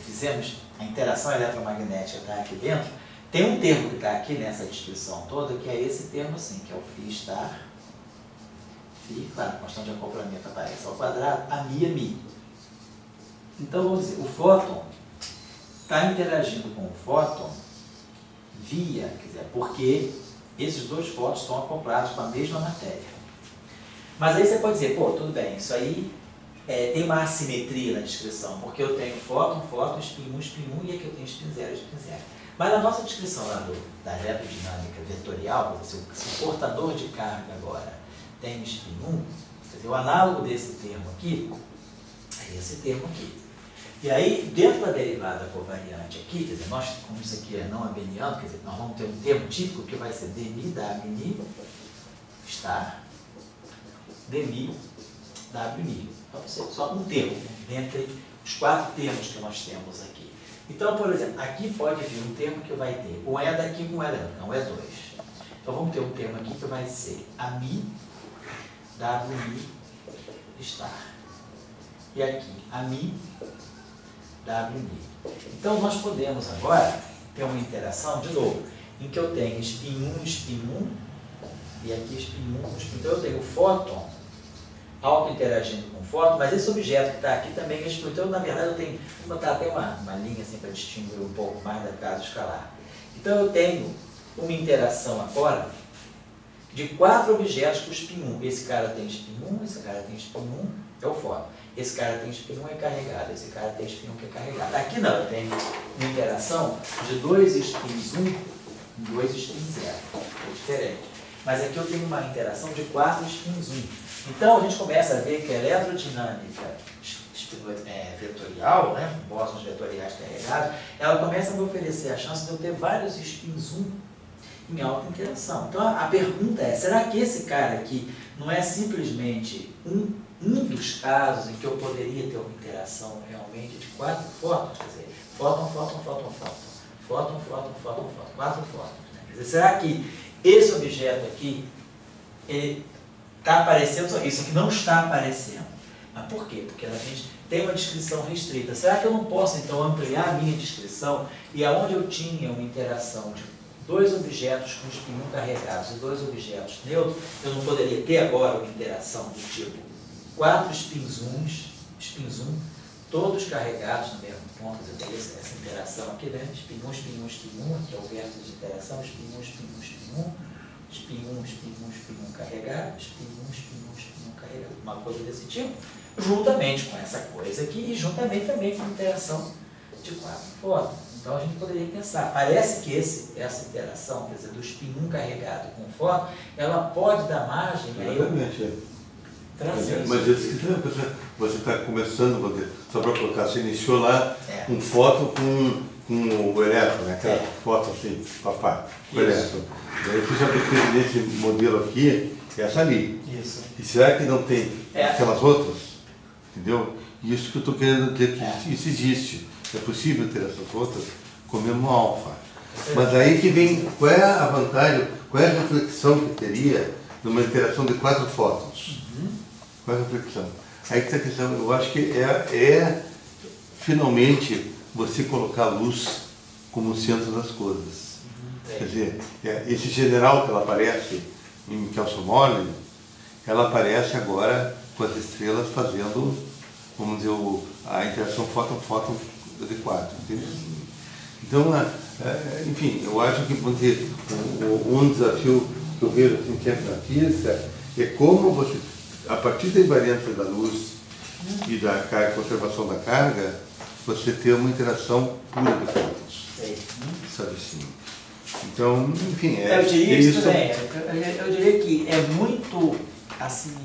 fizemos a interação eletromagnética está aqui dentro, tem um termo que está aqui nessa descrição toda, que é esse termo assim, que é o φ estar, φ, claro, constante de acoplamento aparece ao quadrado, a mi é mi. Então, vamos dizer, o fóton está interagindo com o fóton via, quer dizer, porque esses dois fótons estão acoplados com a mesma matéria. Mas aí você pode dizer, pô, tudo bem, isso aí tem uma assimetria na descrição, porque eu tenho fóton, spin 1, e aqui eu tenho spin 0, spin 0. Mas na nossa descrição lá da eletrodinâmica vetorial, se o portador de carga agora tem spin 1, quer dizer, o análogo desse termo aqui é esse termo aqui. E aí, dentro da derivada covariante aqui, quer dizer, nós, como isso aqui é não abeliano, quer dizer, nós vamos ter um termo típico que vai ser dmi, wmi, estar, dmi, wmi. Então, só um termo, dentre os 4 termos que nós temos aqui. Então, por exemplo, aqui pode vir um termo que vai ter o E daqui com o E daqui, não, E2. Então, vamos ter um termo aqui que vai ser ami, wmi, estar. E aqui, ami, wmi. Então, nós podemos agora ter uma interação, de novo, em que eu tenho spin 1, e aqui spin 1, spin 1. Então, eu tenho o fóton auto-interagindo com o fóton, mas esse objeto que está aqui também é spin 1. Então, na verdade, eu tenho, vou botar até uma linha assim para distinguir um pouco mais da casa escalar. Então, eu tenho uma interação agora de 4 objetos com spin 1. Esse cara tem spin 1, esse cara tem spin 1, é o fóton. Esse cara tem spin 1 é carregado, esse cara tem spin 1 que é carregado. Aqui não, eu tenho uma interação de 2 spins 1 e 2 spins 0. É diferente. Mas aqui eu tenho uma interação de 4 spins 1. Então a gente começa a ver que a eletrodinâmica vetorial, né, bósons vetoriais carregados, ela começa a me oferecer a chance de eu ter vários spins 1 em alta interação. Então a pergunta é, será que esse cara aqui não é simplesmente um dos casos em que eu poderia ter uma interação realmente de 4 fótons, quer dizer, fóton, 4 fótons. Né? Quer dizer, será que esse objeto aqui está aparecendo? Isso aqui não está aparecendo. Mas por quê? Porque a gente tem uma descrição restrita. Será que eu não posso, então, ampliar a minha descrição e aonde eu tinha uma interação de 2 objetos com spin 1 carregados e 2 objetos neutros, eu não poderia ter agora uma interação do tipo 4 spins 1, todos carregados no mesmo ponto, eu teria essa interação aqui, né? Spin 1, aqui é o vértice de interação, spin 1, carregado, spin 1, carregado, uma coisa desse tipo, juntamente com essa coisa aqui e juntamente também com a interação de 4 fótons. Então a gente poderia pensar, parece que essa interação, quer dizer, do spin 1 carregado com o fóton, ela pode dar margem a eu trazer. Mas você está começando, só para colocar, você iniciou lá um fóton com o elétron, né? Aquela fóton assim, papai, o elétron. Daí você já pretende nesse modelo aqui, essa ali. Isso. E será que não tem aquelas outras? Entendeu? Isso que eu estou querendo dizer que isso existe. É possível ter essas outras com o mesmo alfa. Mas aí que vem, qual é a vantagem, qual é a reflexão que teria numa interação de 4 fótons? Qual é a reflexão? Aí que está a questão, eu acho que finalmente você colocar a luz como o centro das coisas. Quer dizer, esse general que ela aparece em Kelso-Morley, ela aparece agora com as estrelas fazendo, vamos dizer, a interação fóton-fóton de 4. Entendeu? Então, enfim, eu acho que um desafio que eu vejo assim, que é na física é como você, a partir da invariância da luz e da conservação da carga, você ter uma interação pura de fótons. Sabe assim? Então, enfim, eu diria isso também. Eu diria que é muito assim,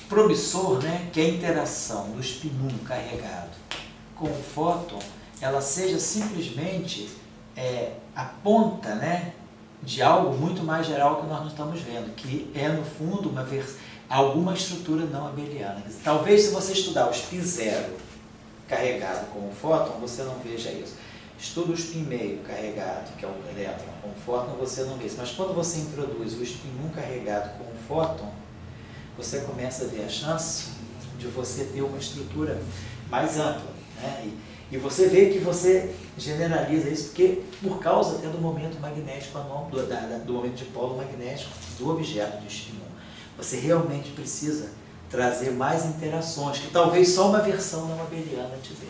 promissor, né, que a interação do spin 1 carregado com o fóton ela seja simplesmente a ponta, né, de algo muito mais geral que nós não estamos vendo, que é, no fundo, alguma estrutura não abeliana. Talvez, se você estudar o spin 0 carregado com o fóton, você não veja isso. Estuda o spin meio carregado, que é o elétron, com o fóton, você não vê isso. Mas quando você introduz o spin 1 carregado com o fóton, você começa a ver a chance de você ter uma estrutura mais ampla, né? E você vê que você generaliza isso porque por causa até do momento magnético anômalo, do momento de polo magnético do objeto de espinhão. Você realmente precisa trazer mais interações, que talvez só uma versão não abeliana te dê.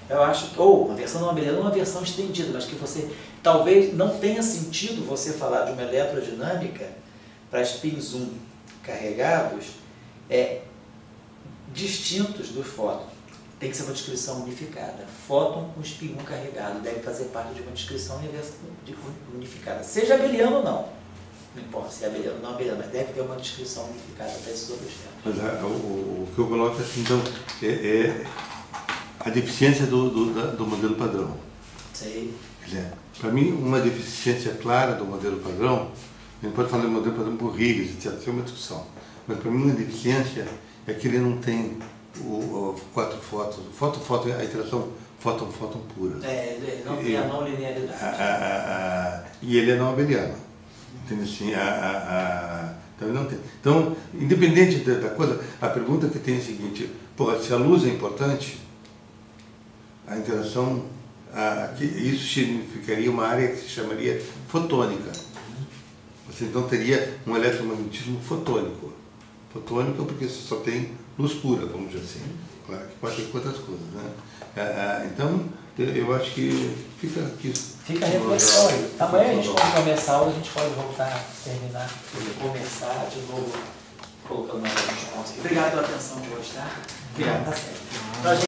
Eu acho que, ou uma versão não abeliana, uma versão estendida, mas que você talvez não tenha sentido você falar de uma eletrodinâmica para spins 1 carregados distintos dos fótons. Tem que ser uma descrição unificada. Fóton com spin 1 carregado deve fazer parte de uma descrição unificada. Seja abeliano ou não. Não importa se é abeliano ou não abeliano, mas deve ter uma descrição unificada para esses objetos. Mas o que eu coloco assim, então, é a deficiência do modelo padrão. Sei. Para mim, uma deficiência clara do modelo padrão, a gente pode falar de modelo padrão por Higgs, etc., isso é uma discussão. Mas para mim, uma deficiência é que ele não tem quatro fótons. Fóton é a interação fóton-fóton pura. Ele não tem a não linearidade. E ele é não abeliano. Entende assim? Também não tem. Então, independente da coisa, a pergunta que tem é a seguinte: se a luz é importante, a interação, isso significaria uma área que se chamaria fotônica. Você então teria um eletromagnetismo fotônico. Fotônico porque você só tem luz pura, vamos dizer assim. Claro que pode ter outras coisas, né? Então, eu acho que fica aqui. Fica a reflexão aí. Amanhã a gente pode começar a aula, a gente pode voltar a terminar, começar de novo, colocando mais alguns pontos. Obrigado pela atenção de hoje, tá? Obrigado, tá certo.